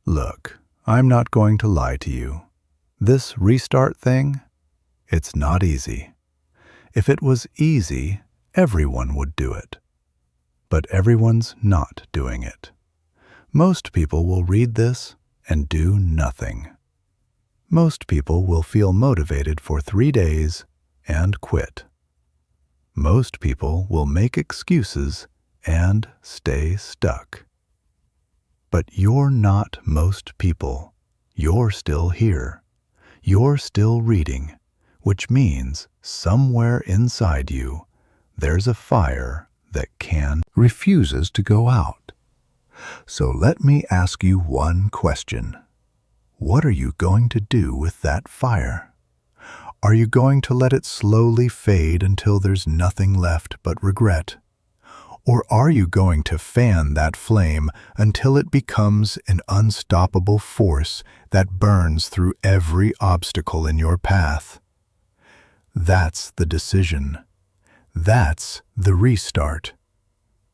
Look, I'm not going to lie to you. This restart thing, it's not easy. If it was easy, everyone would do it. But everyone's not doing it. Most people will read this and do nothing. Most people will feel motivated for 3 days and quit. Most people will make excuses and stay stuck. But you're not most people. You're still here. You're still reading, which means somewhere inside you, there's a fire that refuses to go out. So let me ask you one question. What are you going to do with that fire? Are you going to let it slowly fade until there's nothing left but regret? Or are you going to fan that flame until it becomes an unstoppable force that burns through every obstacle in your path? That's the decision. That's the restart.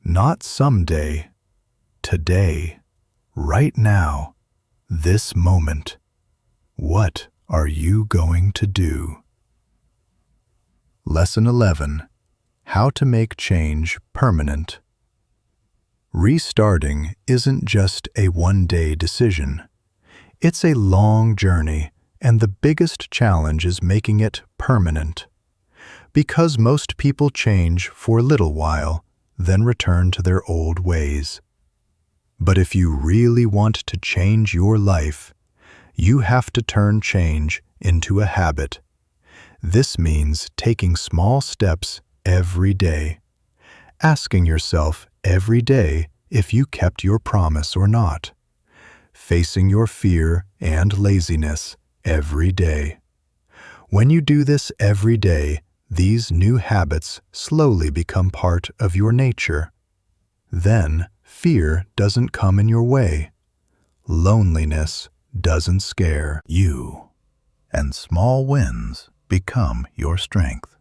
Not someday. Today. Right now. This moment. What are you going to do? Lesson 11. How to make change permanent. Restarting isn't just a one-day decision. It's a long journey, and the biggest challenge is making it permanent. Because most people change for a little while, then return to their old ways. But if you really want to change your life, you have to turn change into a habit. This means taking small steps every day, asking yourself every day if you kept your promise or not, facing your fear and laziness every day. When you do this every day, these new habits slowly become part of your nature. Then, fear doesn't come in your way. Loneliness doesn't scare you. And small wins become your strength.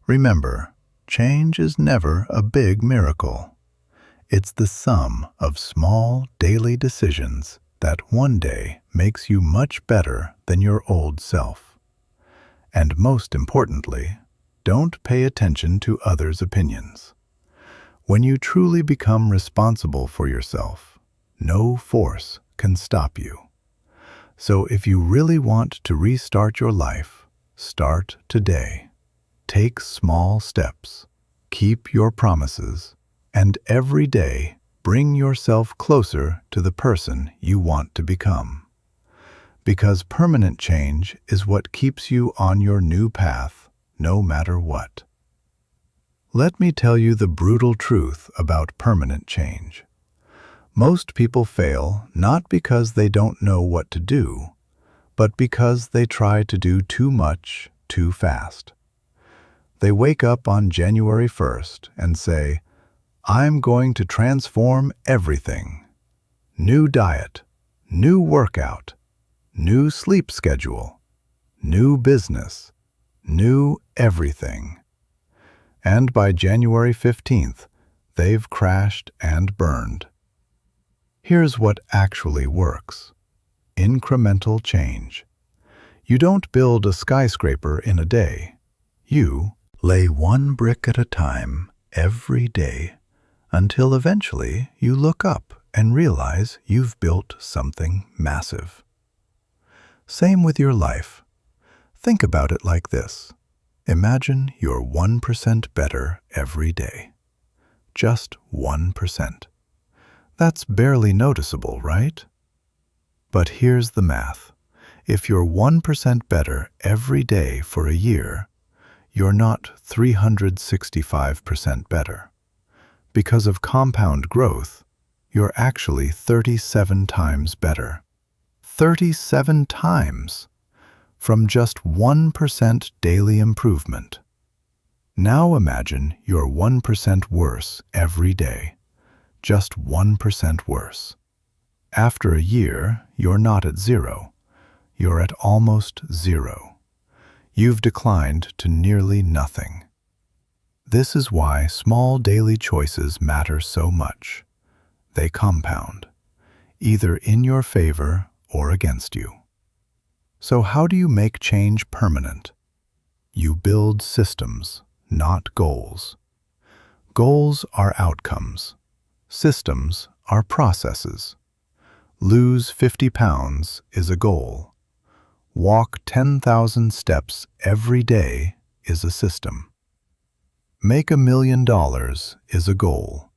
Remember, change is never a big miracle. It's the sum of small daily decisions that one day makes you much better than your old self. And most importantly, don't pay attention to others' opinions. When you truly become responsible for yourself, no force can stop you. So if you really want to restart your life, start today. Take small steps, keep your promises, and every day bring yourself closer to the person you want to become. Because permanent change is what keeps you on your new path, no matter what. Let me tell you the brutal truth about permanent change. Most people fail not because they don't know what to do, but because they try to do too much too fast. They wake up on January 1st and say, "I'm going to transform everything. New diet, new workout, new sleep schedule, new business, new everything." And by January 15th, they've crashed and burned. Here's what actually works. Incremental change. You don't build a skyscraper in a day. You lay one brick at a time every day until eventually you look up and realize you've built something massive. Same with your life. Think about it like this. Imagine you're 1% better every day. Just 1%. That's barely noticeable, right? But here's the math. If you're 1% better every day for a year, you're not 365% better. Because of compound growth, you're actually 37 times better. 37 times! From just 1% daily improvement. Now imagine you're 1% worse every day. Just 1% worse. After a year, you're not at zero. You're at almost zero. You've declined to nearly nothing. This is why small daily choices matter so much. They compound, either in your favor or against you. So how do you make change permanent? You build systems, not goals. Goals are outcomes. Systems are processes. Lose 50 pounds is a goal. Walk 10,000 steps every day is a system. Make $1 million is a goal.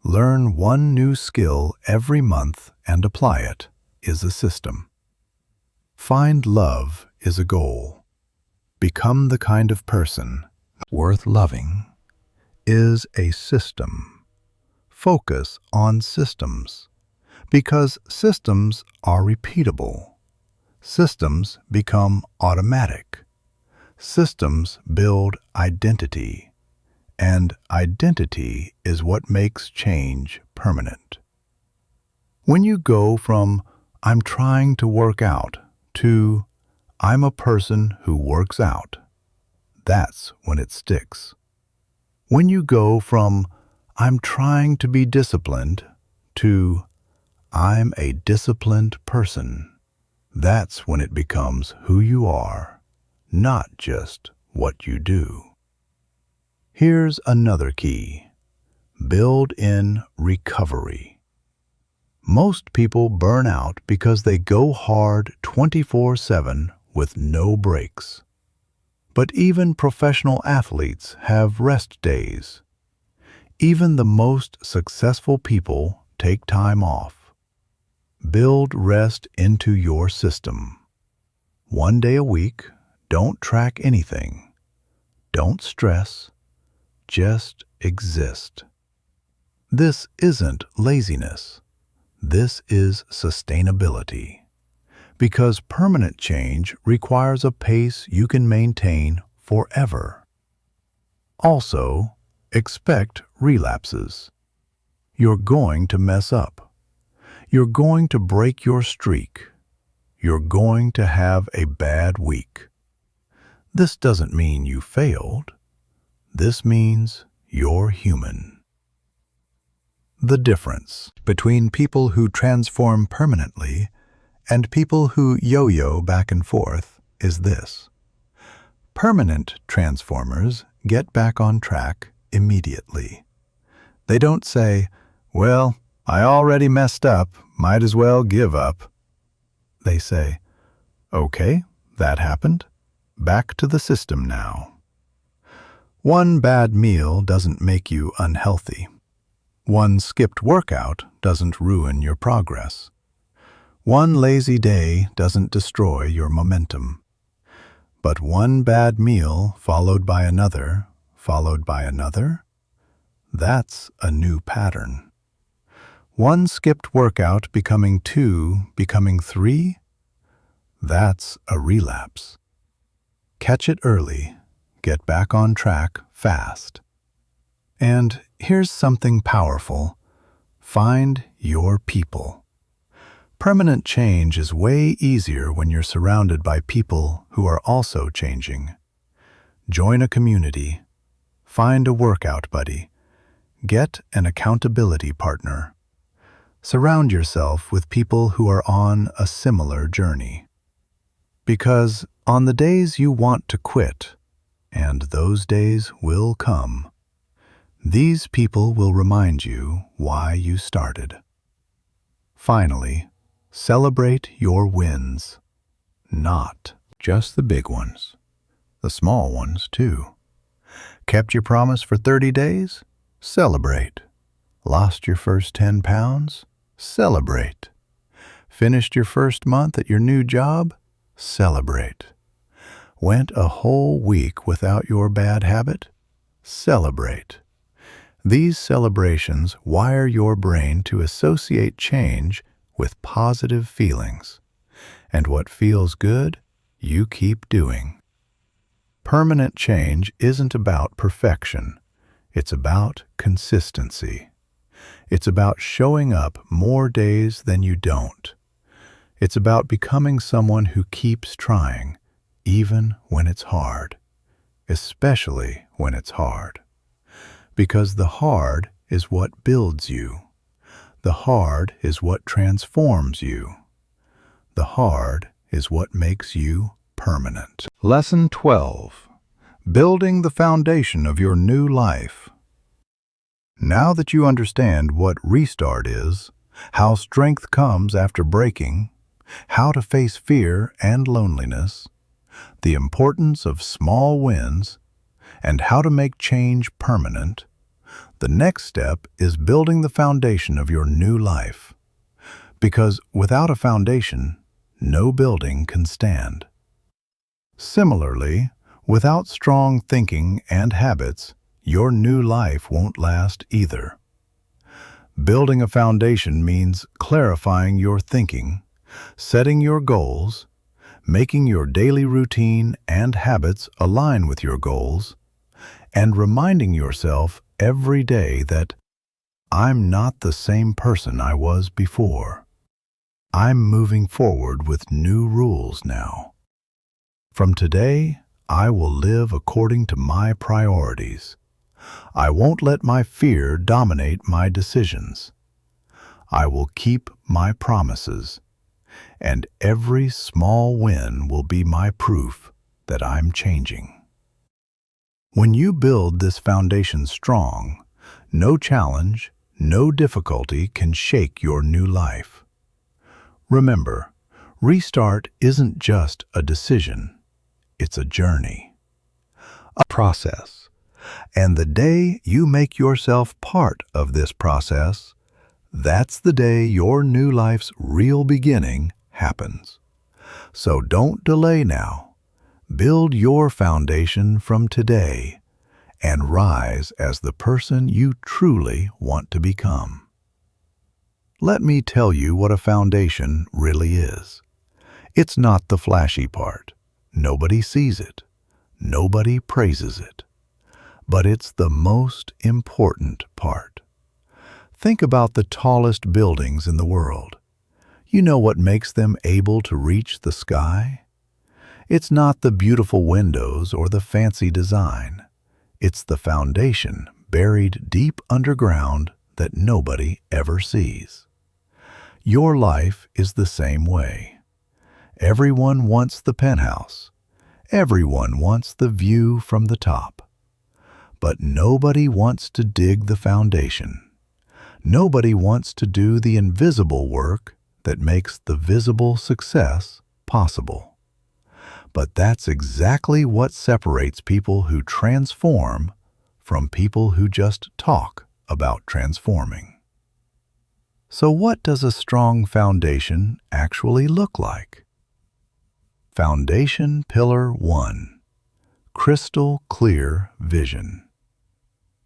Learn one new skill every month and apply it is a system. Find love is a goal. Become the kind of person worth loving is a system. Focus on systems, because systems are repeatable. Systems become automatic. Systems build identity, and identity is what makes change permanent. When you go from "I'm trying to work out" to "I'm a person who works out," that's when it sticks. When you go from "I'm trying to be disciplined" to "I'm a disciplined person," that's when it becomes who you are, not just what you do. Here's another key. Build in recovery. Most people burn out because they go hard 24/7 with no breaks. But even professional athletes have rest days. Even the most successful people take time off. Build rest into your system. 1 day a week, don't track anything. Don't stress, just exist. This isn't laziness. This is sustainability. Because permanent change requires a pace you can maintain forever. Also, expect relapses. You're going to mess up. You're going to break your streak. You're going to have a bad week. This doesn't mean you failed. This means you're human. The difference between people who transform permanently and people who yo-yo back and forth is this. Permanent transformers get back on track immediately. They don't say, "Well, I already messed up, might as well give up." They say, "Okay, that happened. Back to the system now." One bad meal doesn't make you unhealthy. One skipped workout doesn't ruin your progress. One lazy day doesn't destroy your momentum. But one bad meal followed by another, that's a new pattern. One skipped workout becoming 2, becoming 3, That's a relapse. Catch it early, get back on track fast. And here's something powerful. Find your people. Permanent change is way easier when you're surrounded by people who are also changing. Join a community. Find a workout buddy. Get an accountability partner. Surround yourself with people who are on a similar journey. Because on the days you want to quit, and those days will come, these people will remind you why you started. Finally, celebrate your wins. Not just the big ones, the small ones too. Kept your promise for 30 days? Celebrate. Lost your first 10 pounds? Celebrate. Finished your first month at your new job? Celebrate. Went a whole week without your bad habit? Celebrate. These celebrations wire your brain to associate change with positive feelings. And what feels good, you keep doing. Permanent change isn't about perfection. It's about consistency. It's about showing up more days than you don't. It's about becoming someone who keeps trying, even when it's hard, especially when it's hard. Because the hard is what builds you. The hard is what transforms you. The hard is what makes you permanent. Lesson 12. Building the foundation of your new life. Now that you understand what restart is, how strength comes after breaking, how to face fear and loneliness, the importance of small wins, and how to make change permanent, the next step is building the foundation of your new life. Because without a foundation, no building can stand. Similarly, without strong thinking and habits, your new life won't last either. Building a foundation means clarifying your thinking, setting your goals, making your daily routine and habits align with your goals, and reminding yourself every day that I'm not the same person I was before. I'm moving forward with new rules now. From today, I will live according to my priorities. I won't let my fear dominate my decisions. I will keep my promises, and every small win will be my proof that I'm changing. When you build this foundation strong, no challenge, no difficulty can shake your new life. Remember, restart isn't just a decision, it's a journey, a process. And the day you make yourself part of this process, that's the day your new life's real beginning happens. So don't delay now. Build your foundation from today and rise as the person you truly want to become. Let me tell you what a foundation really is. It's not the flashy part. Nobody sees it. Nobody praises it. But it's the most important part. Think about the tallest buildings in the world. You know what makes them able to reach the sky? It's not the beautiful windows or the fancy design. It's the foundation buried deep underground that nobody ever sees. Your life is the same way. Everyone wants the penthouse. Everyone wants the view from the top. But nobody wants to dig the foundation. Nobody wants to do the invisible work that makes the visible success possible. But that's exactly what separates people who transform from people who just talk about transforming. So what does a strong foundation actually look like? Foundation Pillar 1. Crystal clear vision.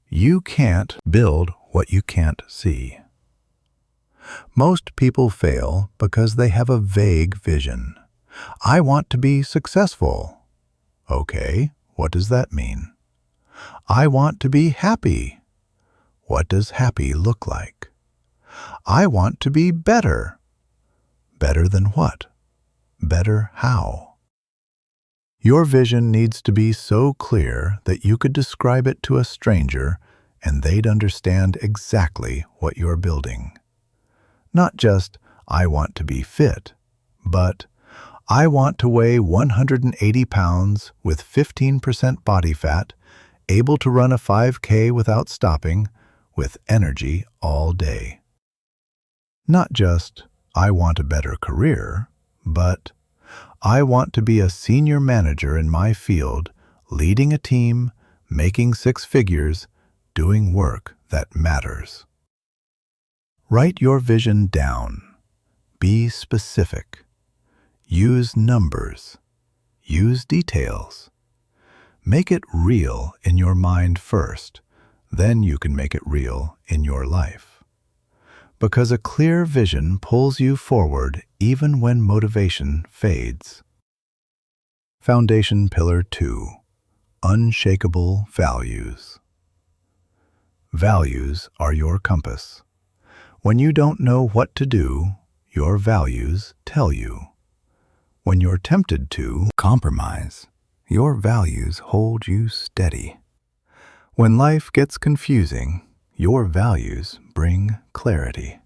You can't build what you can't see. Most people fail because they have a vague vision. I want to be successful. Okay, what does that mean? I want to be happy. What does happy look like? I want to be better. Better than what? Better how? Your vision needs to be so clear that you could describe it to a stranger and they'd understand exactly what you're building. Not just, I want to be fit, but I want to weigh 180 pounds with 15% body fat, able to run a 5K without stopping, with energy all day. Not just, I want a better career, but I want to be a senior manager in my field, leading a team, making 6 figures, doing work that matters. Write your vision down. Be specific. Use numbers. Use details. Make it real in your mind first, then you can make it real in your life. Because a clear vision pulls you forward even when motivation fades. Foundation Pillar 2. Unshakable Values. Values are your compass. When you don't know what to do, your values tell you. When you're tempted to compromise, your values hold you steady. When life gets confusing, your values bring clarity.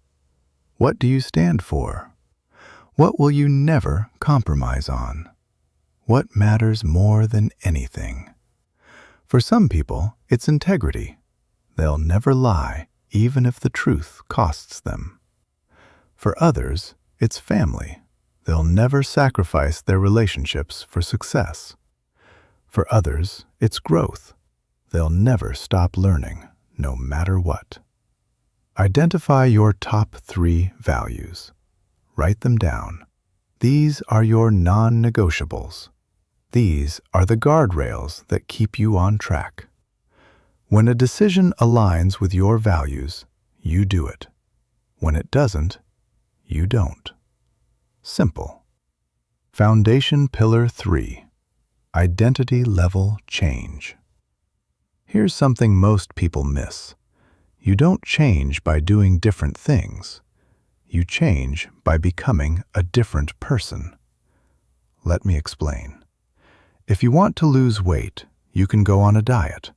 What do you stand for? What will you never compromise on? What matters more than anything? For some people, it's integrity. They'll never lie, even if the truth costs them. For others, it's family. They'll never sacrifice their relationships for success. For others, it's growth. They'll never stop learning, no matter what. Identify your top 3 values. Write them down. These are your non-negotiables. These are the guardrails that keep you on track. When a decision aligns with your values, you do it. When it doesn't, you don't. Simple. Foundation Pillar 3. Identity Level Change. Here's something most people miss. You don't change by doing different things. You change by becoming a different person. Let me explain. If you want to lose weight, you can go on a diet.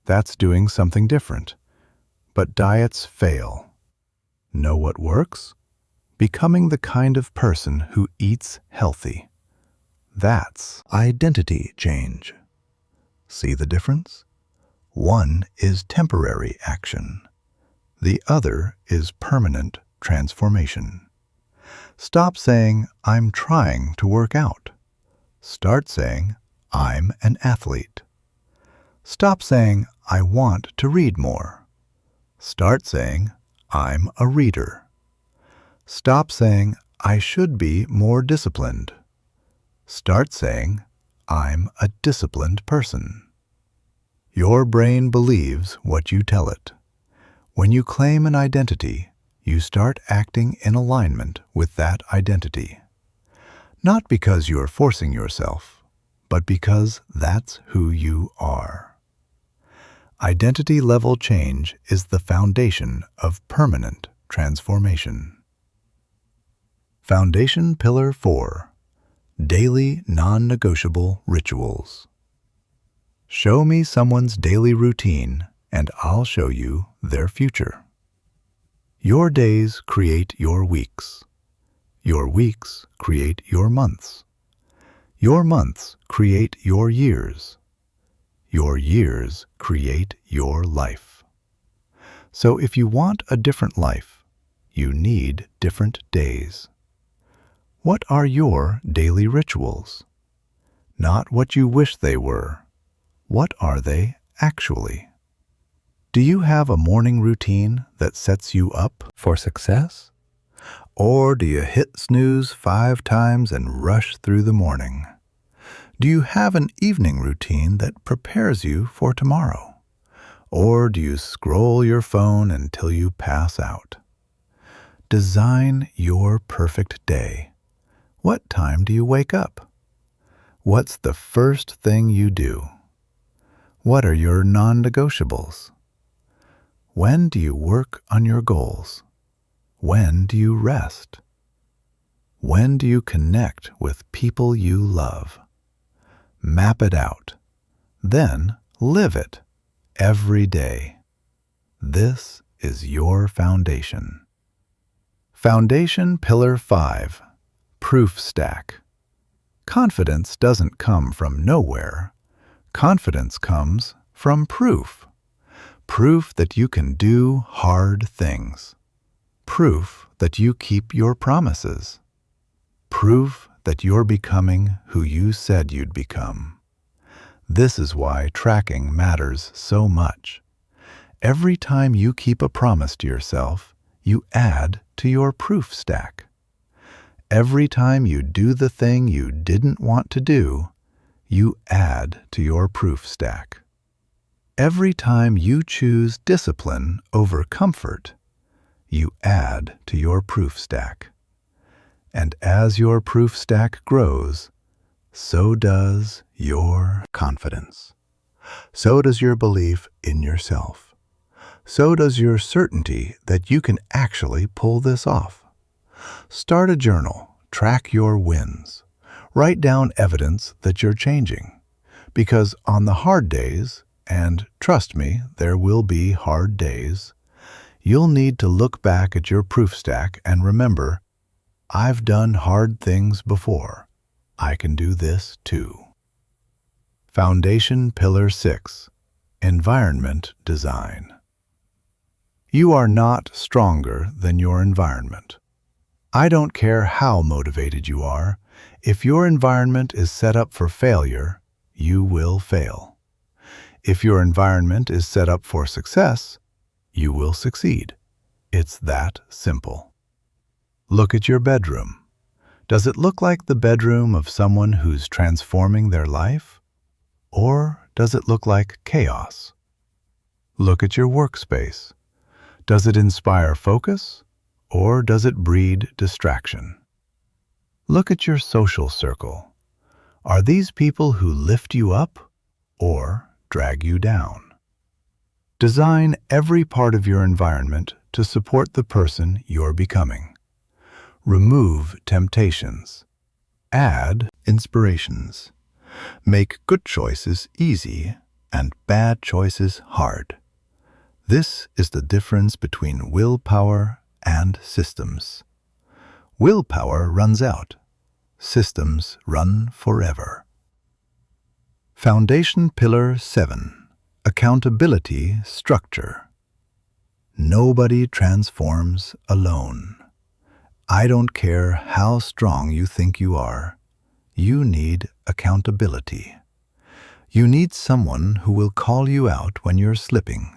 That's doing something different. But diets fail. Know what works? Becoming the kind of person who eats healthy. That's identity change. See the difference? One is temporary action. The other is permanent transformation. Stop saying, I'm trying to work out. Start saying, I'm an athlete. Stop saying, I want to read more. Start saying, I'm a reader. Stop saying, I should be more disciplined. Start saying, I'm a disciplined person. Your brain believes what you tell it. When you claim an identity, you start acting in alignment with that identity. Not because you are forcing yourself, but because that's who you are. Identity level change is the foundation of permanent transformation. Foundation Pillar 4. Daily non-negotiable rituals. Show me someone's daily routine, and I'll show you their future. Your days create your weeks. Your weeks create your months. Your months create your years. Your years create your life. So if you want a different life, you need different days. What are your daily rituals? Not what you wish they were. What are they actually? Do you have a morning routine that sets you up for success? Or do you hit snooze 5 times and rush through the morning? Do you have an evening routine that prepares you for tomorrow? Or do you scroll your phone until you pass out? Design your perfect day. What time do you wake up? What's the first thing you do? What are your non-negotiables? When do you work on your goals? When do you rest? When do you connect with people you love? Map it out. Then live it every day. This is your foundation. Foundation Pillar 5. Proof Stack. Confidence doesn't come from nowhere. Confidence comes from proof. Proof that you can do hard things. Proof that you keep your promises. Proof that you're becoming who you said you'd become. This is why tracking matters so much. Every time you keep a promise to yourself, you add to your proof stack. Every time you do the thing you didn't want to do, you add to your proof stack. Every time you choose discipline over comfort, you add to your proof stack. And as your proof stack grows, so does your confidence. So does your belief in yourself. So does your certainty that you can actually pull this off. Start a journal. Track your wins. Write down evidence that you're changing. Because on the hard days, and trust me, there will be hard days, you'll need to look back at your proof stack and remember, I've done hard things before. I can do this too. Foundation Pillar 6. Environment Design. You are not stronger than your environment. I don't care how motivated you are. If your environment is set up for failure, you will fail. If your environment is set up for success, you will succeed. It's that simple. Look at your bedroom. Does it look like the bedroom of someone who's transforming their life? Or does it look like chaos? Look at your workspace. Does it inspire focus? Or does it breed distraction? Look at your social circle. Are these people who lift you up or drag you down? Design every part of your environment to support the person you're becoming. Remove temptations. Add inspirations. Make good choices easy and bad choices hard. This is the difference between willpower and systems. Willpower runs out. Systems run forever. Foundation Pillar 7. Accountability Structure. Nobody transforms alone. I don't care how strong you think you are. You need accountability. You need someone who will call you out when you're slipping.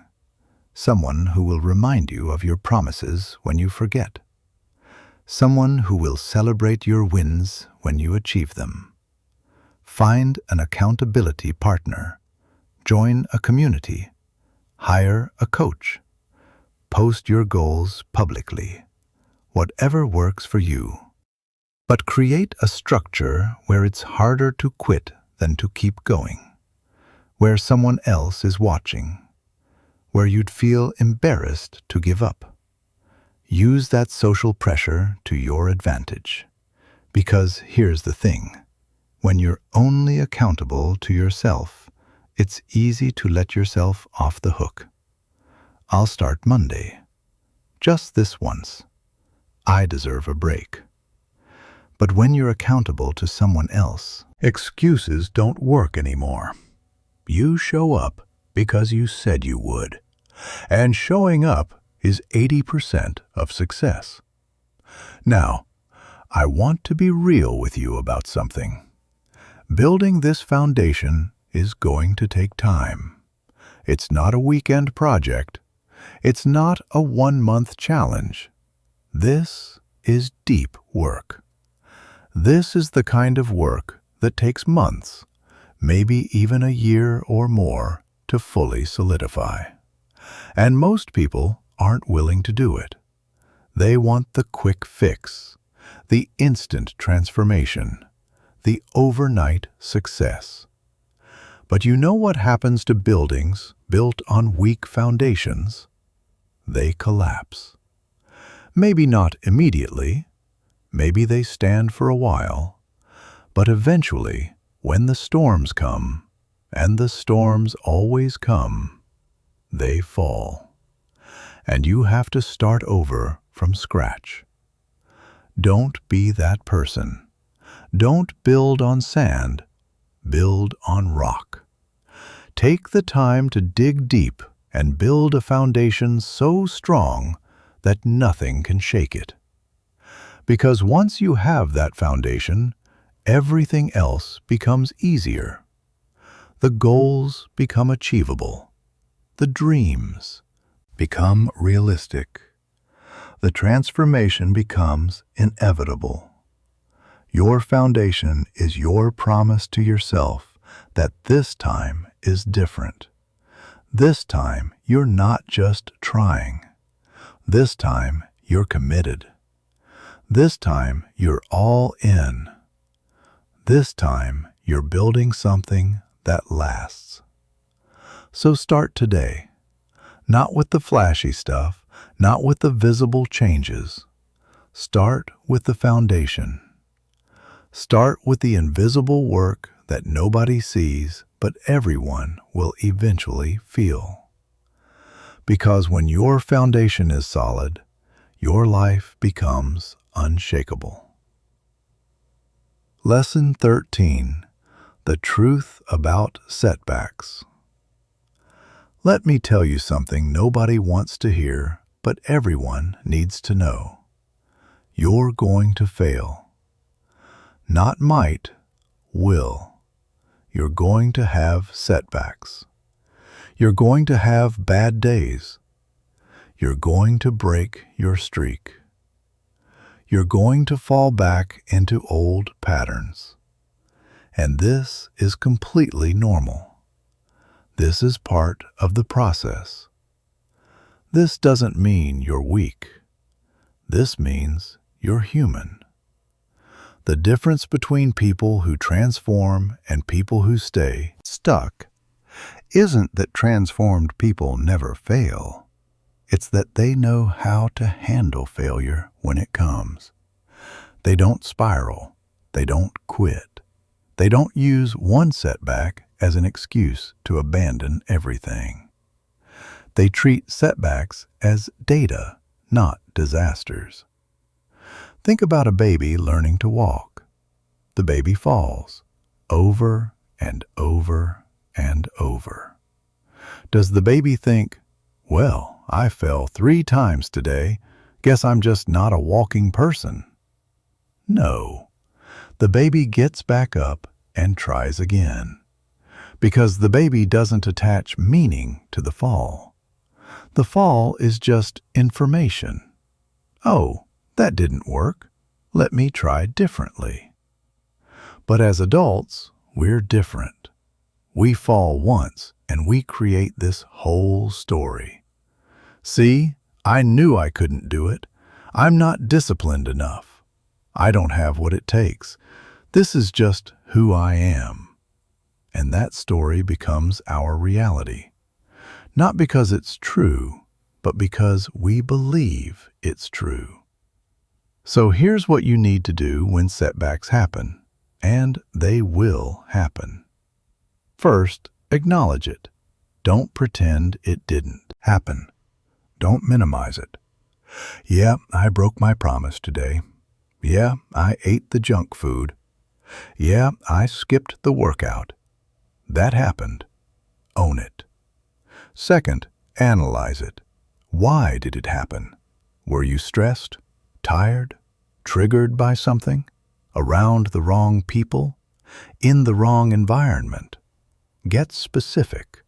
Someone who will remind you of your promises when you forget. Someone who will celebrate your wins when you achieve them. Find an accountability partner. Join a community. Hire a coach. Post your goals publicly. Whatever works for you. But create a structure where it's harder to quit than to keep going. Where someone else is watching. Where you'd feel embarrassed to give up. Use that social pressure to your advantage. Because here's the thing. When you're only accountable to yourself, it's easy to let yourself off the hook. I'll start Monday. Just this once. I deserve a break. But when you're accountable to someone else, excuses don't work anymore. You show up because you said you would. And showing up is 80% of success. Now, I want to be real with you about something. Building this foundation is going to take time. It's not a weekend project. It's not a 1-month challenge. This is deep work. This is the kind of work that takes months, maybe even a year or more, to fully solidify. And most people aren't willing to do it. They want the quick fix. the instant transformation, the overnight success. But you know what happens to buildings built on weak foundations? They collapse. Maybe not immediately, maybe they stand for a while, but eventually, when the storms come, and the storms always come, they fall. And you have to start over from scratch. Don't be that person. Don't build on sand, build on rock. Take the time to dig deep and build a foundation so strong that nothing can shake it. Because once you have that foundation, everything else becomes easier. The goals become achievable. The dreams become realistic. The transformation becomes inevitable. Your foundation is your promise to yourself that this time is different. This time you're not just trying. This time you're committed. This time you're all in. This time you're building something that lasts. So start today. Not with the flashy stuff, not with the visible changes. Start with the foundation. Start with the invisible work that nobody sees, but everyone will eventually feel. Because when your foundation is solid, your life becomes unshakable. Lesson 13. The truth about setbacks. Let me tell you something nobody wants to hear, but everyone needs to know. You're going to fail. Not might, will. You're going to have setbacks. You're going to have bad days. You're going to break your streak. You're going to fall back into old patterns. And this is completely normal. This is part of the process. This doesn't mean you're weak. This means you're human. The difference between people who transform and people who stay stuck isn't that transformed people never fail. It's that they know how to handle failure when it comes. They don't spiral. They don't quit. They don't use one setback as an excuse to abandon everything. They treat setbacks as data, not disasters. Think about a baby learning to walk. The baby falls over and over and over. Does the baby think, well, I fell 3 times today. Guess I'm just not a walking person? No. The baby gets back up and tries again. Because the baby doesn't attach meaning to the fall. The fall is just information. Oh, that didn't work. Let me try differently. But as adults, we're different. We fall once and we create this whole story. See, I knew I couldn't do it. I'm not disciplined enough. I don't have what it takes. This is just who I am. And that story becomes our reality. Not because it's true, but because we believe it's true. So here's what you need to do when setbacks happen, and they will happen. First, acknowledge it. Don't pretend it didn't happen. Don't minimize it. Yeah, I broke my promise today. Yeah, I ate the junk food. Yeah, I skipped the workout. That happened. Own it. Second, analyze it. Why did it happen? Were you stressed, tired, triggered by something, around the wrong people, in the wrong environment? Get specific,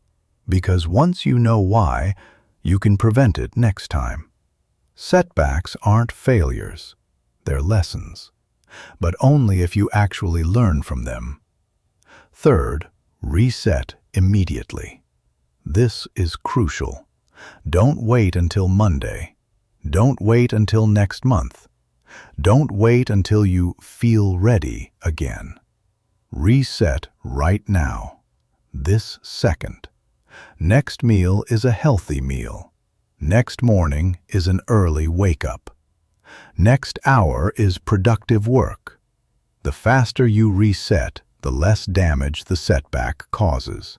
because once you know why, you can prevent it next time. Setbacks aren't failures. They're lessons, but only if you actually learn from them. Third, reset immediately. This is crucial. Don't wait until Monday. Don't wait until next month. Don't wait until you feel ready again. Reset right now, this second. Next meal is a healthy meal. Next morning is an early wake-up. Next hour is productive work. The faster you reset, the less damage the setback causes.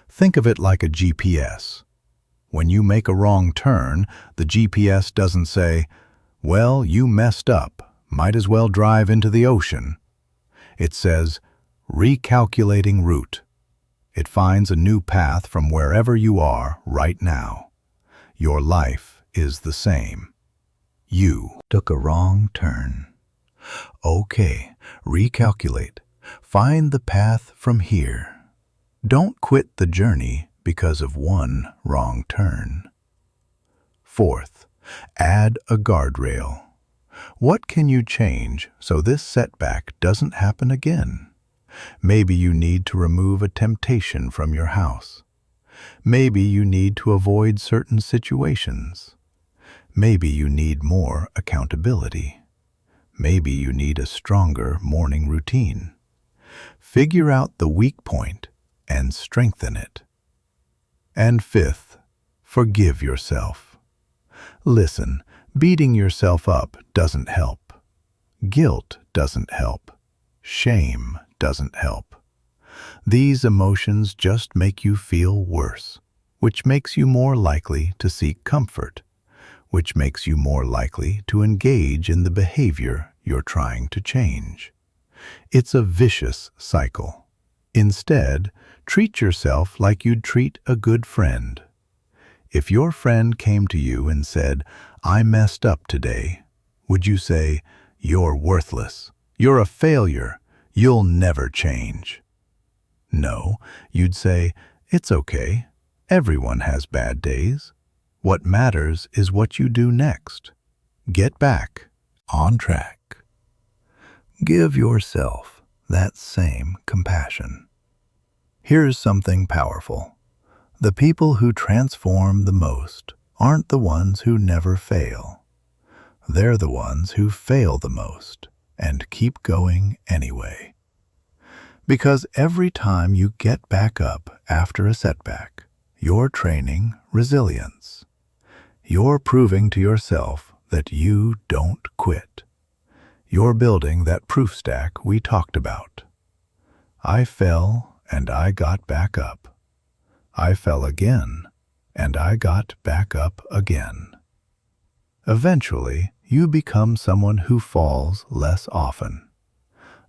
Think of it like a GPS. When you make a wrong turn, the GPS doesn't say, "Well, you messed up. Might as well drive into the ocean." It says, "Recalculating route." It finds a new path from wherever you are right now. Your life is the same. You took a wrong turn. Okay, recalculate. Find the path from here. Don't quit the journey because of one wrong turn. Fourth, add a guardrail. What can you change so this setback doesn't happen again? Maybe you need to remove a temptation from your house. Maybe you need to avoid certain situations. Maybe you need more accountability. Maybe you need a stronger morning routine. Figure out the weak point and strengthen it. And fifth, forgive yourself. Listen, beating yourself up doesn't help. Guilt doesn't help. Shame doesn't help. These emotions just make you feel worse, which makes you more likely to seek comfort, which makes you more likely to engage in the behavior you're trying to change. It's a vicious cycle. Instead, treat yourself like you'd treat a good friend. If your friend came to you and said, "I messed up today," would you say, "You're worthless. You're a failure. You'll never change"? No, you'd say, "It's okay. Everyone has bad days. What matters is what you do next. Get back on track." Give yourself that same compassion. Here's something powerful. The people who transform the most aren't the ones who never fail. They're the ones who fail the most and keep going anyway. Because every time you get back up after a setback, you're training resilience. You're proving to yourself that you don't quit. You're building that proof stack we talked about. I fell and I got back up. I fell again and I got back up again. Eventually, you become someone who falls less often.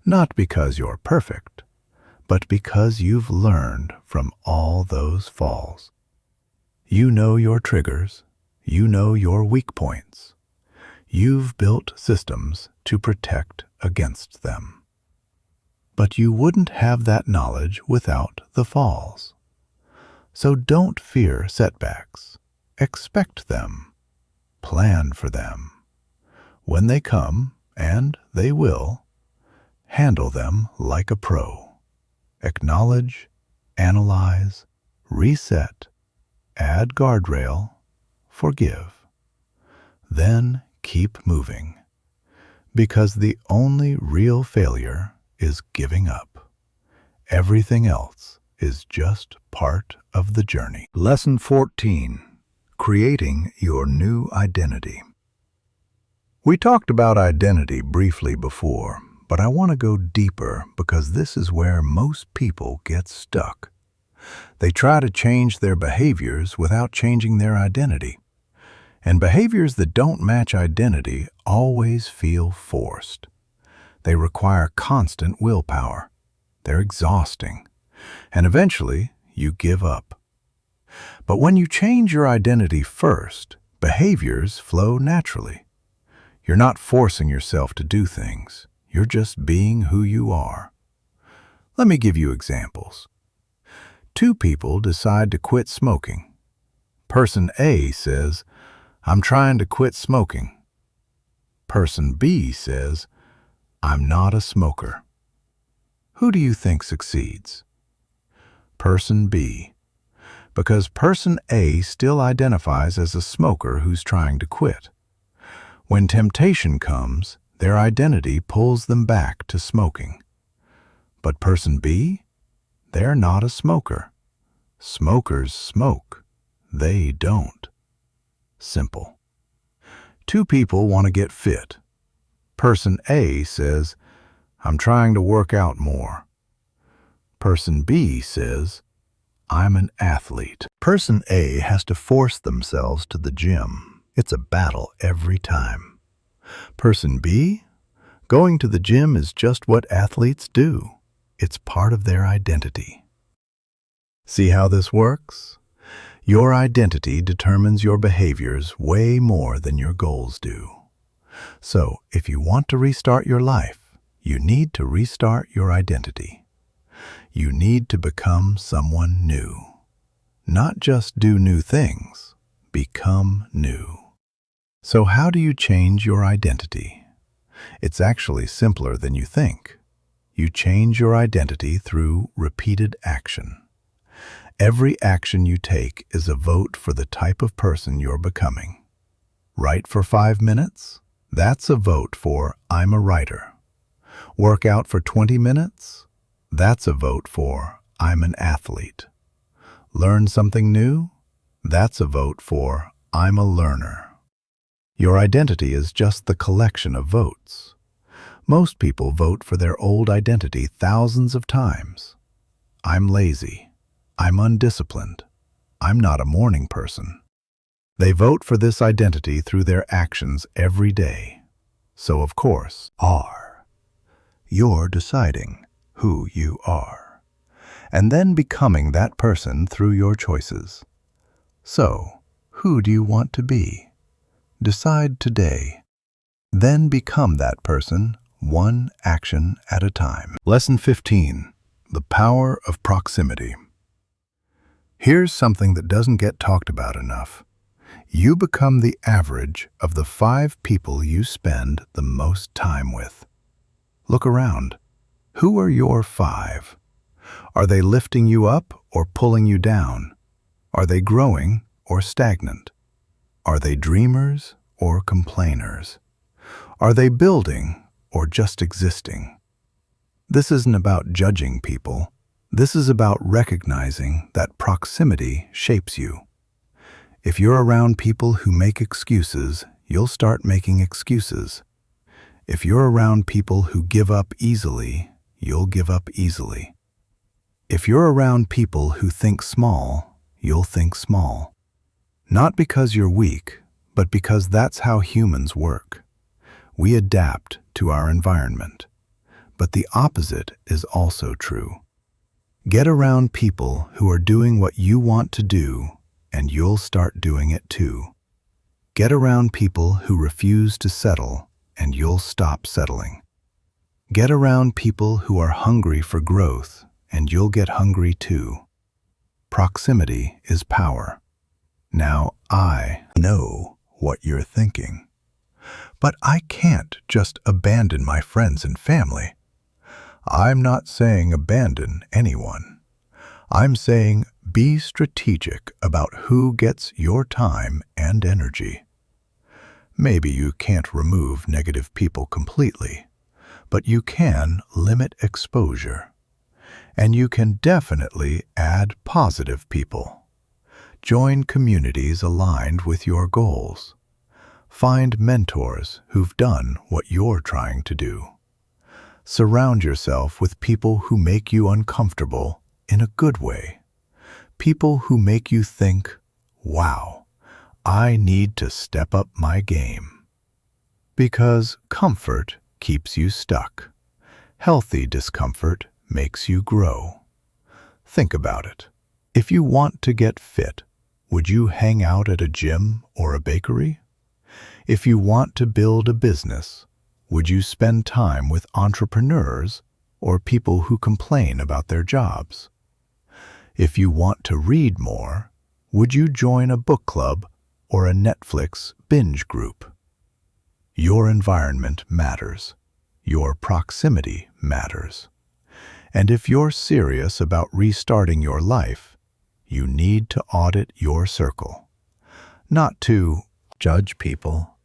Not because you're perfect, but because you've learned from all those falls. You know your triggers. You know your weak points. You've built systems to protect against them. But you wouldn't have that knowledge without the falls. So don't fear setbacks. Expect them. Plan for them. When they come, and they will, handle them like a pro. Acknowledge, analyze, reset, add guardrail, forgive. Then keep moving. Because the only real failure is giving up. Everything else is just part of the journey. Lesson 14. Creating your new identity. We talked about identity briefly before, but I want to go deeper because this is where most people get stuck. They try to change their behaviors without changing their identity. And behaviors that don't match identity always feel forced. They require constant willpower. They're exhausting. And eventually, you give up. But when you change your identity first, behaviors flow naturally. You're not forcing yourself to do things. You're just being who you are. Let me give you examples. Two people decide to quit smoking. Person A says, "I'm trying to quit smoking." Person B says, "I'm not a smoker." Who do you think succeeds? Person B. Because person A still identifies as a smoker who's trying to quit. When temptation comes, their identity pulls them back to smoking. But person B? They're not a smoker. Smokers smoke. They don't. Simple. Two people want to get fit. Person A says, "I'm trying to work out more." Person B says, "I'm an athlete." Person A has to force themselves to the gym. It's a battle every time. Person B? Going to the gym is just what athletes do. It's part of their identity. See how this works? Your identity determines your behaviors way more than your goals do. So, if you want to restart your life, you need to restart your identity. You need to become someone new. Not just do new things, become new. So how do you change your identity? It's actually simpler than you think. You change your identity through repeated action. Every action you take is a vote for the type of person you're becoming. Write for 5 minutes? That's a vote for "I'm a writer." Work out for 20 minutes? That's a vote for "I'm an athlete." Learn something new? That's a vote for "I'm a learner." Your identity is just the collection of votes. Most people vote for their old identity thousands of times. I'm lazy. I'm undisciplined. I'm not a morning person. They vote for this identity through their actions every day. So of course, you're deciding who you are, and then becoming that person through your choices. So, who do you want to be? Decide today. Then become that person, one action at a time. Lesson 15. The power of proximity. Here's something that doesn't get talked about enough. You become the average of the 5 people you spend the most time with. Look around. Who are your 5? Are they lifting you up or pulling you down? Are they growing or stagnant? Are they dreamers or complainers? Are they building or just existing? This isn't about judging people. This is about recognizing that proximity shapes you. If you're around people who make excuses, you'll start making excuses. If you're around people who give up easily, you'll give up easily. If you're around people who think small, you'll think small. Not because you're weak, but because that's how humans work. We adapt to our environment. But the opposite is also true. Get around people who are doing what you want to do, and you'll start doing it too. Get around people who refuse to settle, and you'll stop settling. Get around people who are hungry for growth, and you'll get hungry too. Proximity is power. Now, I know what you're thinking. But I can't just abandon my friends and family. I'm not saying abandon anyone. I'm saying be strategic about who gets your time and energy. Maybe you can't remove negative people completely, but you can limit exposure. And you can definitely add positive people. Join communities aligned with your goals. Find mentors who've done what you're trying to do. Surround yourself with people who make you uncomfortable in a good way. People who make you think, wow, I need to step up my game. Because comfort keeps you stuck. Healthy discomfort makes you grow. Think about it. If you want to get fit, would you hang out at a gym or a bakery? If you want to build a business, would you spend time with entrepreneurs or people who complain about their jobs? If you want to read more, would you join a book club or a Netflix binge group? Your environment matters. Your proximity matters. And if you're serious about restarting your life, you need to audit your circle. Not to judge people,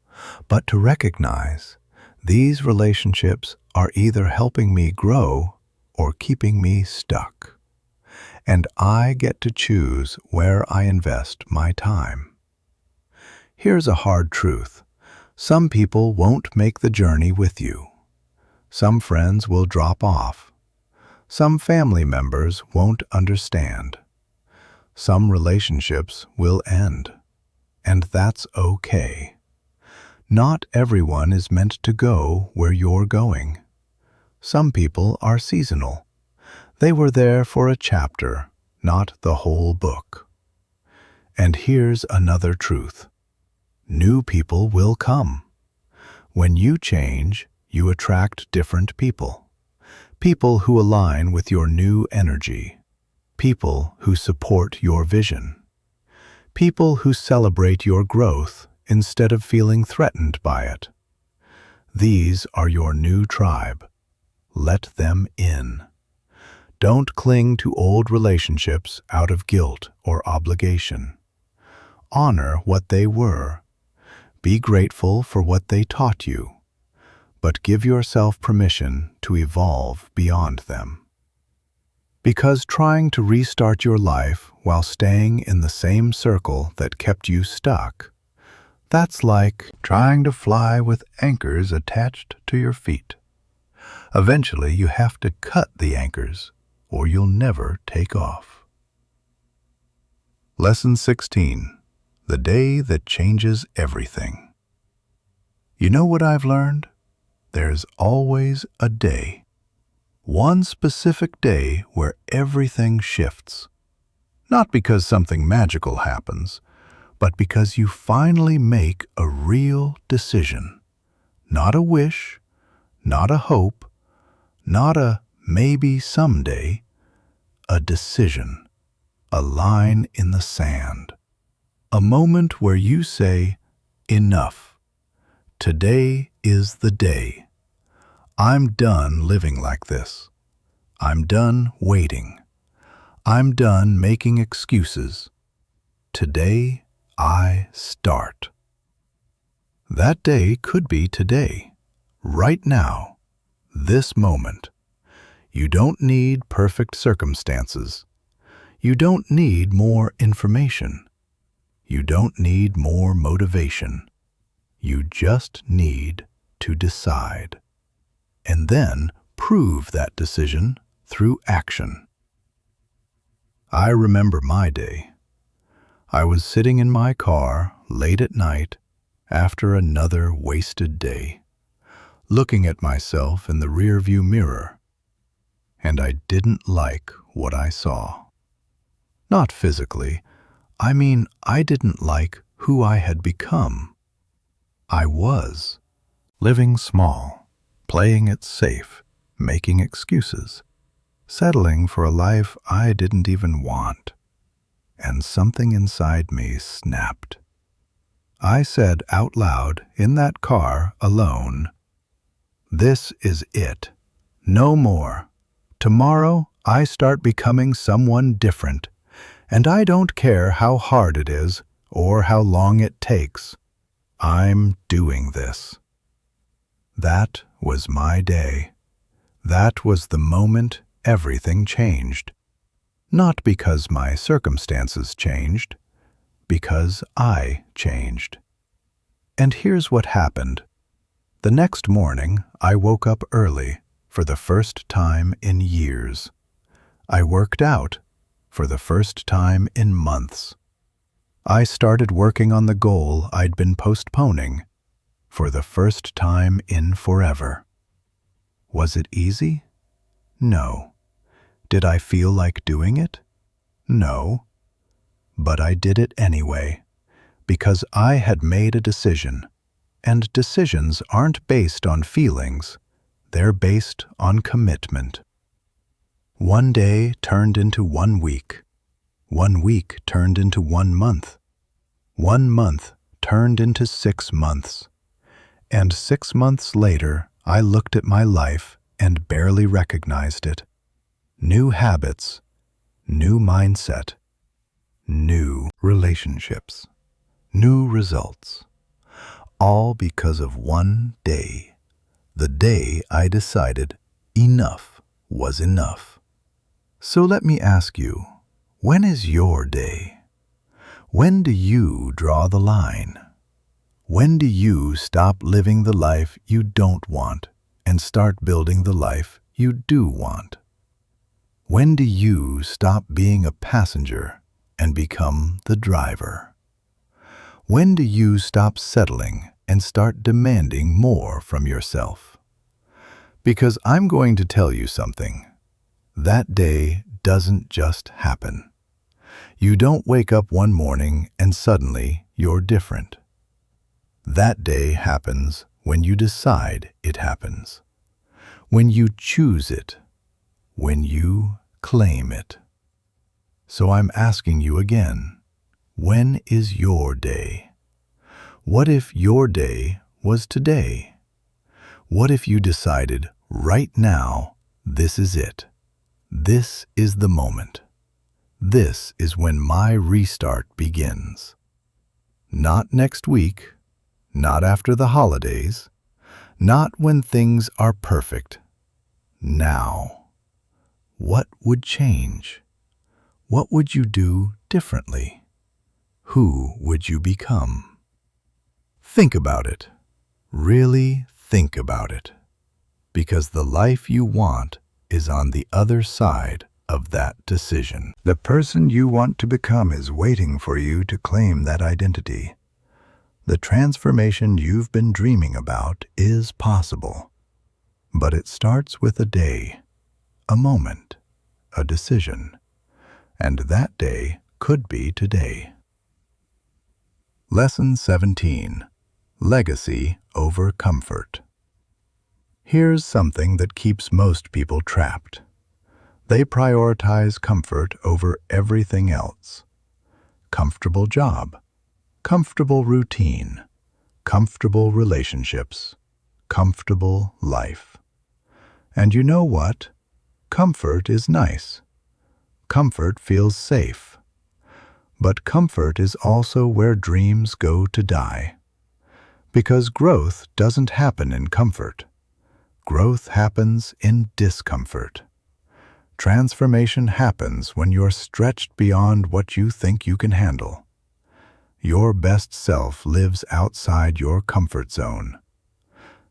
but to recognize these relationships are either helping me grow or keeping me stuck. And I get to choose where I invest my time. Here's a hard truth. Some people won't make the journey with you. Some friends will drop off. Some family members won't understand. Some relationships will end. And that's okay. Not everyone is meant to go where you're going. Some people are seasonal. They were there for a chapter, not the whole book. And here's another truth. New people will come. When you change, you attract different people. People who align with your new energy. People who support your vision. People who celebrate your growth instead of feeling threatened by it. These are your new tribe. Let them in. Don't cling to old relationships out of guilt or obligation. Honor what they were. Be grateful for what they taught you, but give yourself permission to evolve beyond them. Because trying to restart your life while staying in the same circle that kept you stuck, that's like trying to fly with anchors attached to your feet. Eventually, you have to cut the anchors, or you'll never take off. Lesson 16. The day that changes everything. You know what I've learned? There's always a day. One specific day where everything shifts. Not because something magical happens, but because you finally make a real decision. Not a wish, not a hope, not a maybe someday, a decision, a line in the sand. A moment where you say, enough. Today is the day. I'm done living like this. I'm done waiting. I'm done making excuses. Today, I start. That day could be today, right now, this moment. You don't need perfect circumstances. You don't need more information. You don't need more motivation. You just need to decide. And then prove that decision through action. I remember my day. I was sitting in my car late at night after another wasted day, looking at myself in the rearview mirror, and I didn't like what I saw. Not physically, I didn't like who I had become. I was living small, playing it safe, making excuses, settling for a life I didn't even want. And something inside me snapped. I said out loud in that car alone, "This is it. No more. Tomorrow I start becoming someone different, and I don't care how hard it is or how long it takes. I'm doing this." That was my day. That was the moment everything changed. Not because my circumstances changed, because I changed. And here's what happened. The next morning, I woke up early for the first time in years. I worked out for the first time in months. I started working on the goal I'd been postponing for the first time in forever. Was it easy? No. Did I feel like doing it? No. But I did it anyway, because I had made a decision, and decisions aren't based on feelings, they're based on commitment. One day turned into 1 week. 1 week turned into 1 month. 1 month turned into 6 months. And 6 months later, I looked at my life and barely recognized it. New habits, new mindset, new relationships, new results. All because of one day. The day I decided enough was enough. So let me ask you, when is your day? When do you draw the line? When do you stop living the life you don't want and start building the life you do want? When do you stop being a passenger and become the driver? When do you stop settling and start demanding more from yourself? Because I'm going to tell you something. That day doesn't just happen. You don't wake up one morning and suddenly you're different. That day happens when you decide it happens, when you choose it, when you claim it. So I'm asking you again, when is your day? What if your day was today? What if you decided right now, this is it? This is the moment. This is when my restart begins. Not next week, not after the holidays, not when things are perfect. Now. What would change? What would you do differently? Who would you become? Think about it. Really think about it. Because the life you want is on the other side of that decision. The person you want to become is waiting for you to claim that identity. The transformation you've been dreaming about is possible. But it starts with a day, a moment, a decision. And that day could be today. Lesson 17. Legacy over comfort. Here's something that keeps most people trapped. They prioritize comfort over everything else. Comfortable job, comfortable routine, comfortable relationships, comfortable life. And you know what? Comfort is nice. Comfort feels safe. But comfort is also where dreams go to die. Because growth doesn't happen in comfort. Growth happens in discomfort. Transformation happens when you're stretched beyond what you think you can handle. Your best self lives outside your comfort zone.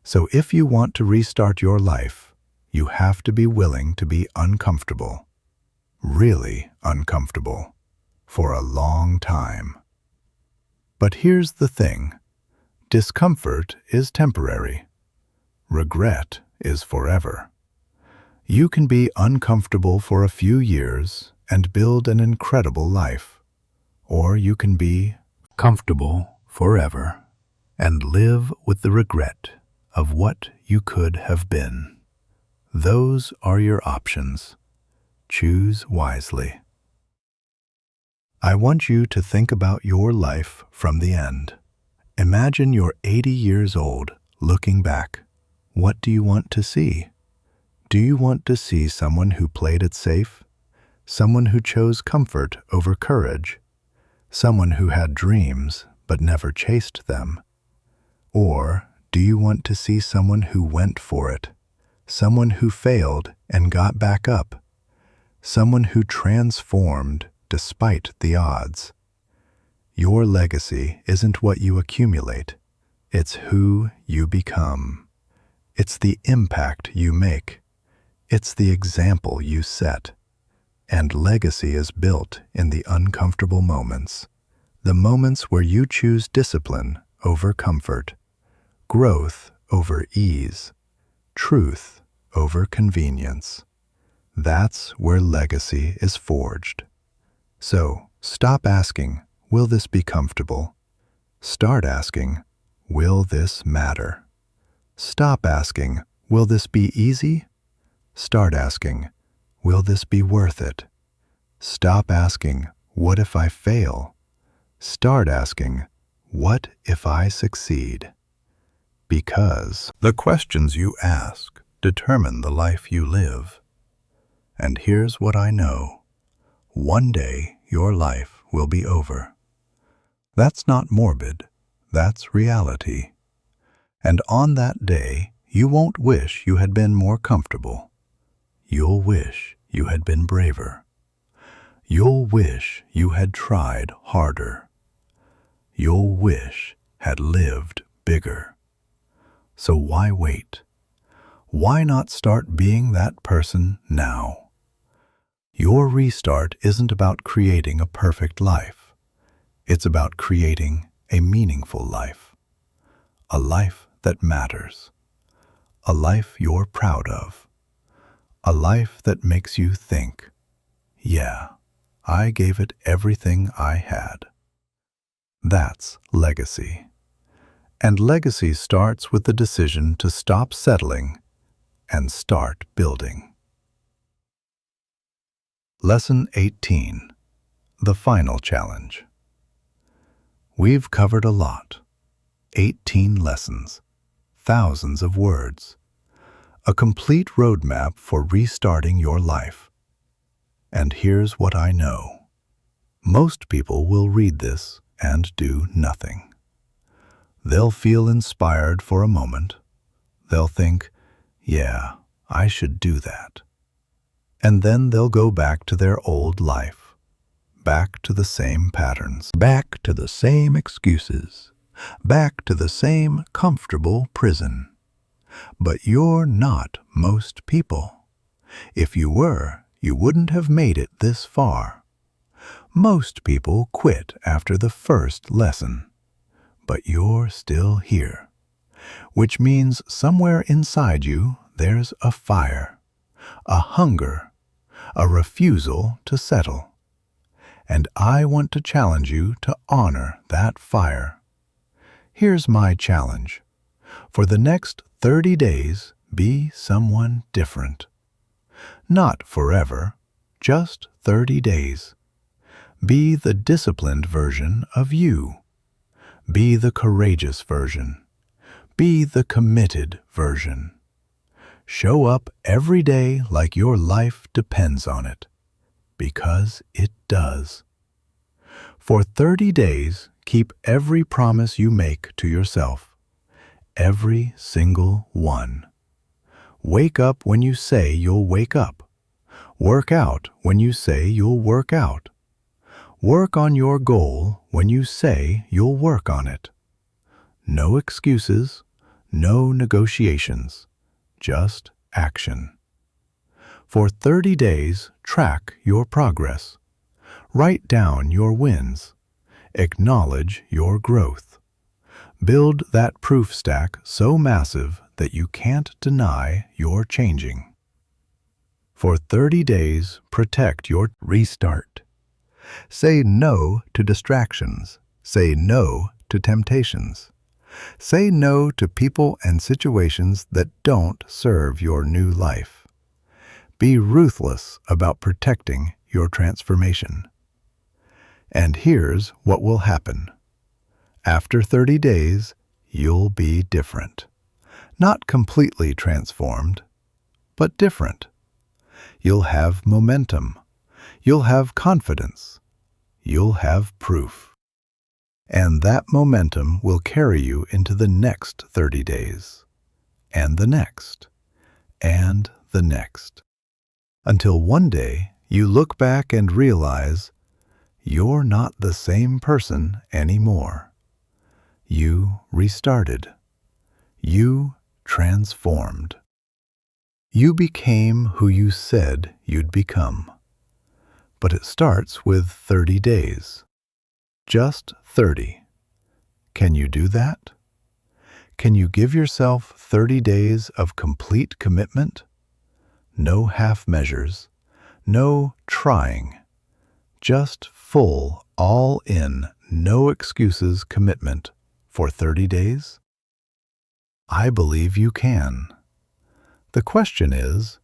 So if you want to restart your life, you have to be willing to be uncomfortable. Really uncomfortable. For a long time. But here's the thing. Discomfort is temporary. Regret is forever. You can be uncomfortable for a few years and build an incredible life. Or you can be comfortable forever and live with the regret of what you could have been. Those are your options. Choose wisely. I want you to think about your life from the end. Imagine you're 80 years old, looking back. What do you want to see? Do you want to see someone who played it safe? Someone who chose comfort over courage? Someone who had dreams but never chased them? Or do you want to see someone who went for it? Someone who failed and got back up? Someone who transformed despite the odds? Your legacy isn't what you accumulate. It's who you become. It's the impact you make. It's the example you set. And legacy is built in the uncomfortable moments. The moments where you choose discipline over comfort, growth over ease, truth over convenience. That's where legacy is forged. So, stop asking, will this be comfortable? Start asking, will this matter? Stop asking, will this be easy? Start asking, will this be worth it? Stop asking, what if I fail? Start asking, what if I succeed? Because the questions you ask determine the life you live. And here's what I know. One day your life will be over. That's not morbid. That's reality. And on that day, you won't wish you had been more comfortable. You'll wish you had been braver. You'll wish you had tried harder. You'll wish had lived bigger. So why wait? Why not start being that person now? Your restart isn't about creating a perfect life. It's about creating a meaningful life. A life that matters. A life you're proud of. A life that makes you think, yeah, I gave it everything I had. That's legacy. And legacy starts with the decision to stop settling and start building. Lesson 18. The final challenge. We've covered a lot. 18 lessons, thousands of words. A complete roadmap for restarting your life. And here's what I know. Most people will read this and do nothing. They'll feel inspired for a moment. They'll think, yeah, I should do that. And then they'll go back to their old life, back to the same patterns, back to the same excuses, back to the same comfortable prison. But you're not most people. If you were, you wouldn't have made it this far. Most people quit after the first lesson. But you're still here. Which means somewhere inside you there's a fire, a hunger, a refusal to settle. And I want to challenge you to honor that fire. Here's my challenge. For the next 30 days, be someone different. Not forever, just 30 days. Be the disciplined version of you. Be the courageous version. Be the committed version. Show up every day like your life depends on it, because it does. For 30 days, keep every promise you make to yourself. Every single one. Wake up when you say you'll wake up. Work out when you say you'll work out. Work on your goal when you say you'll work on it. No excuses, no negotiations, just action. For 30 days, track your progress. Write down your wins. Acknowledge your growth. Build that proof stack so massive that you can't deny you're changing. For 30 days, protect your restart. Say no to distractions. Say no to temptations. Say no to people and situations that don't serve your new life. Be ruthless about protecting your transformation. And here's what will happen. After 30 days, you'll be different. Not completely transformed, but different. You'll have momentum. You'll have confidence. You'll have proof. And that momentum will carry you into the next 30 days, and the next, and the next. Until one day you look back and realize you're not the same person anymore. You restarted. You transformed. You became who you said you'd become. But it starts with 30 days. Just 30. Can you do that? Can you give yourself 30 days of complete commitment? No half measures, no trying, just full, all in, no excuses commitment for 30 days? I believe you can. The question is,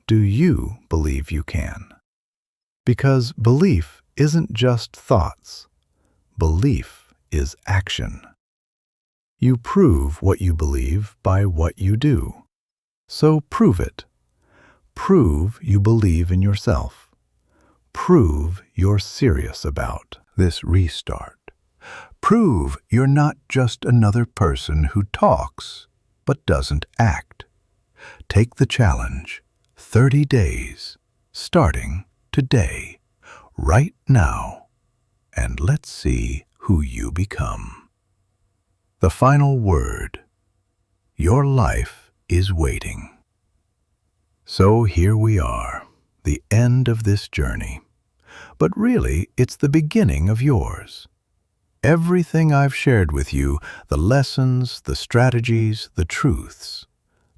do you believe you can? Because belief isn't just thoughts. Belief is action. You prove what you believe by what you do. So prove it. Prove you believe in yourself. Prove you're serious about this restart. Prove you're not just another person who talks but doesn't act. Take the challenge, 30 days, starting today, right now, and let's see who you become. The final word: your life is waiting. So here we are, the end of this journey. But really, it's the beginning of yours. Everything I've shared with you, the lessons, the strategies, the truths,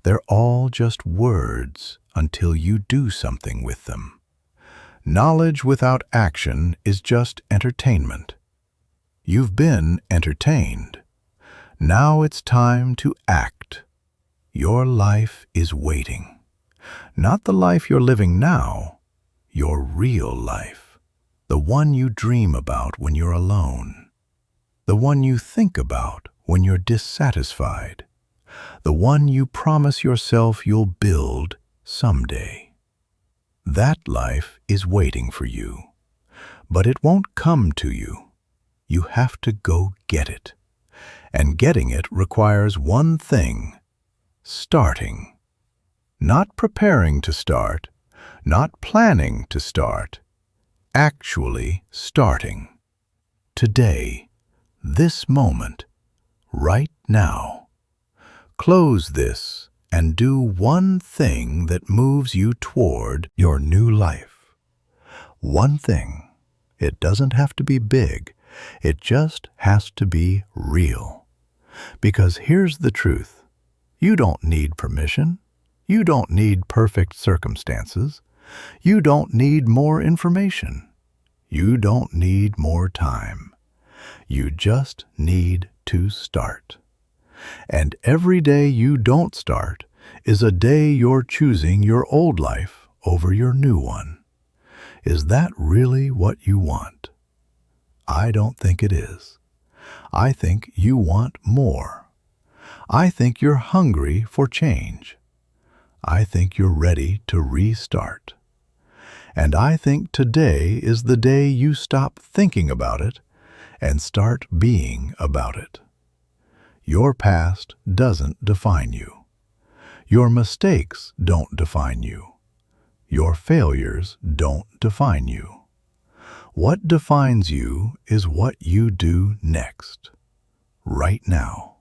they're all just words until you do something with them. Knowledge without action is just entertainment. You've been entertained. Now it's time to act. Your life is waiting. Not the life you're living now, your real life. The one you dream about when you're alone. The one you think about when you're dissatisfied. The one you promise yourself you'll build someday. That life is waiting for you, but it won't come to you. You have to go get it. And getting it requires one thing: starting. Not preparing to start, not planning to start, actually starting. Today, this moment, right now. Close this and do one thing that moves you toward your new life. One thing. It doesn't have to be big. It just has to be real. Because here's the truth. You don't need permission. You don't need perfect circumstances. You don't need more information. You don't need more time. You just need to start. And every day you don't start is a day you're choosing your old life over your new one. Is that really what you want? I don't think it is. I think you want more. I think you're hungry for change. I think you're ready to restart. And I think today is the day you stop thinking about it and start being about it. Your past doesn't define you. Your mistakes don't define you. Your failures don't define you. What defines you is what you do next, right now,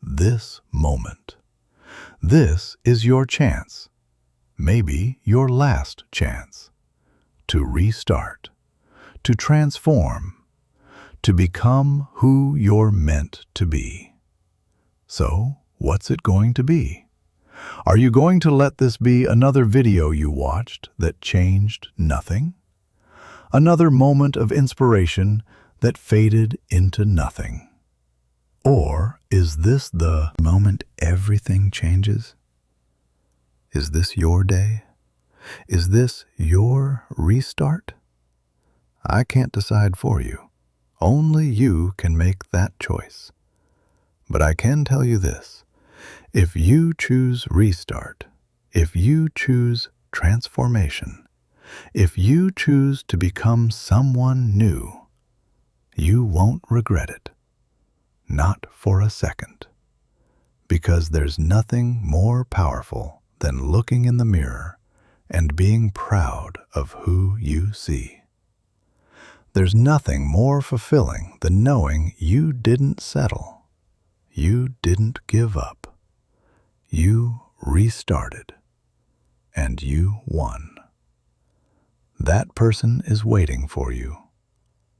this moment. This is your chance, maybe your last chance, to restart, to transform, to become who you're meant to be. So, what's it going to be? Are you going to let this be another video you watched that changed nothing? Another moment of inspiration that faded into nothing? Or is this the moment everything changes? Is this your day? Is this your restart? I can't decide for you. Only you can make that choice. But I can tell you this. If you choose restart, if you choose transformation, if you choose to become someone new, you won't regret it. Not for a second. Because there's nothing more powerful than looking in the mirror and being proud of who you see. There's nothing more fulfilling than knowing you didn't settle. You didn't give up. You restarted. And you won. That person is waiting for you.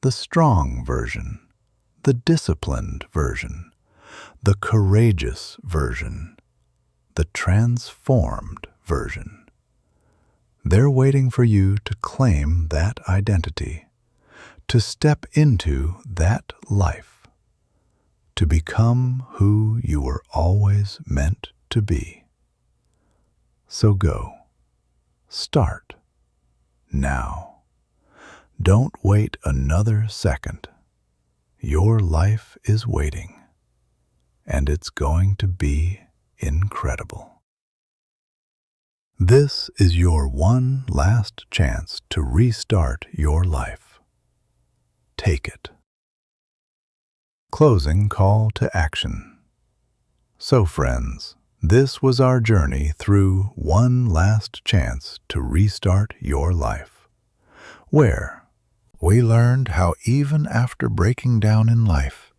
The strong version. The disciplined version. The courageous version. The transformed version. They're waiting for you to claim that identity. To step into that life. To become who you were always meant to be. So go. Start. Now. Don't wait another second. Your life is waiting. And it's going to be incredible. This is your one last chance to restart your life. Take it. Closing call to action. So friends, this was our journey through one last chance to restart your life, where we learned how even after breaking down in life,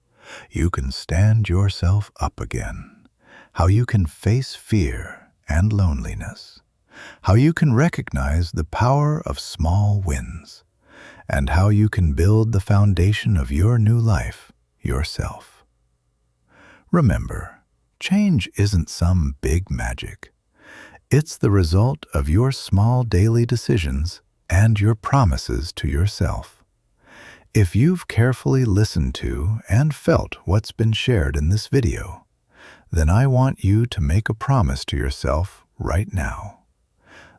you can stand yourself up again, how you can face fear and loneliness, how you can recognize the power of small wins, and how you can build the foundation of your new life yourself. Remember, change isn't some big magic. It's the result of your small daily decisions and your promises to yourself. If you've carefully listened to and felt what's been shared in this video, then I want you to make a promise to yourself right now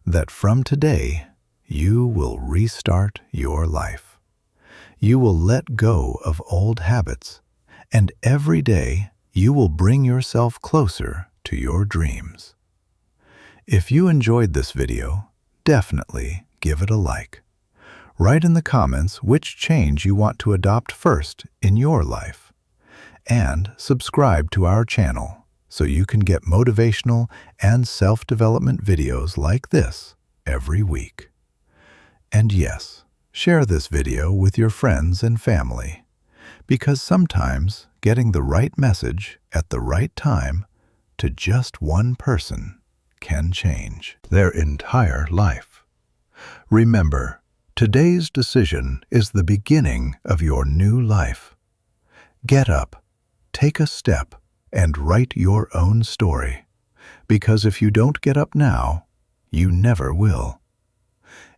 that from today, you will restart your life. You will let go of old habits, and every day you will bring yourself closer to your dreams. If you enjoyed this video, definitely give it a like. Write in the comments which change you want to adopt first in your life. And subscribe to our channel so you can get motivational and self-development videos like this every week. And yes, share this video with your friends and family, because sometimes getting the right message at the right time to just one person can change their entire life. Remember, today's decision is the beginning of your new life. Get up, take a step, and write your own story, because if you don't get up now, you never will.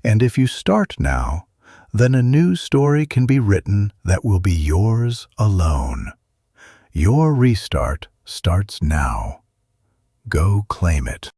And if you start now, then a new story can be written that will be yours alone. Your restart starts now. Go claim it.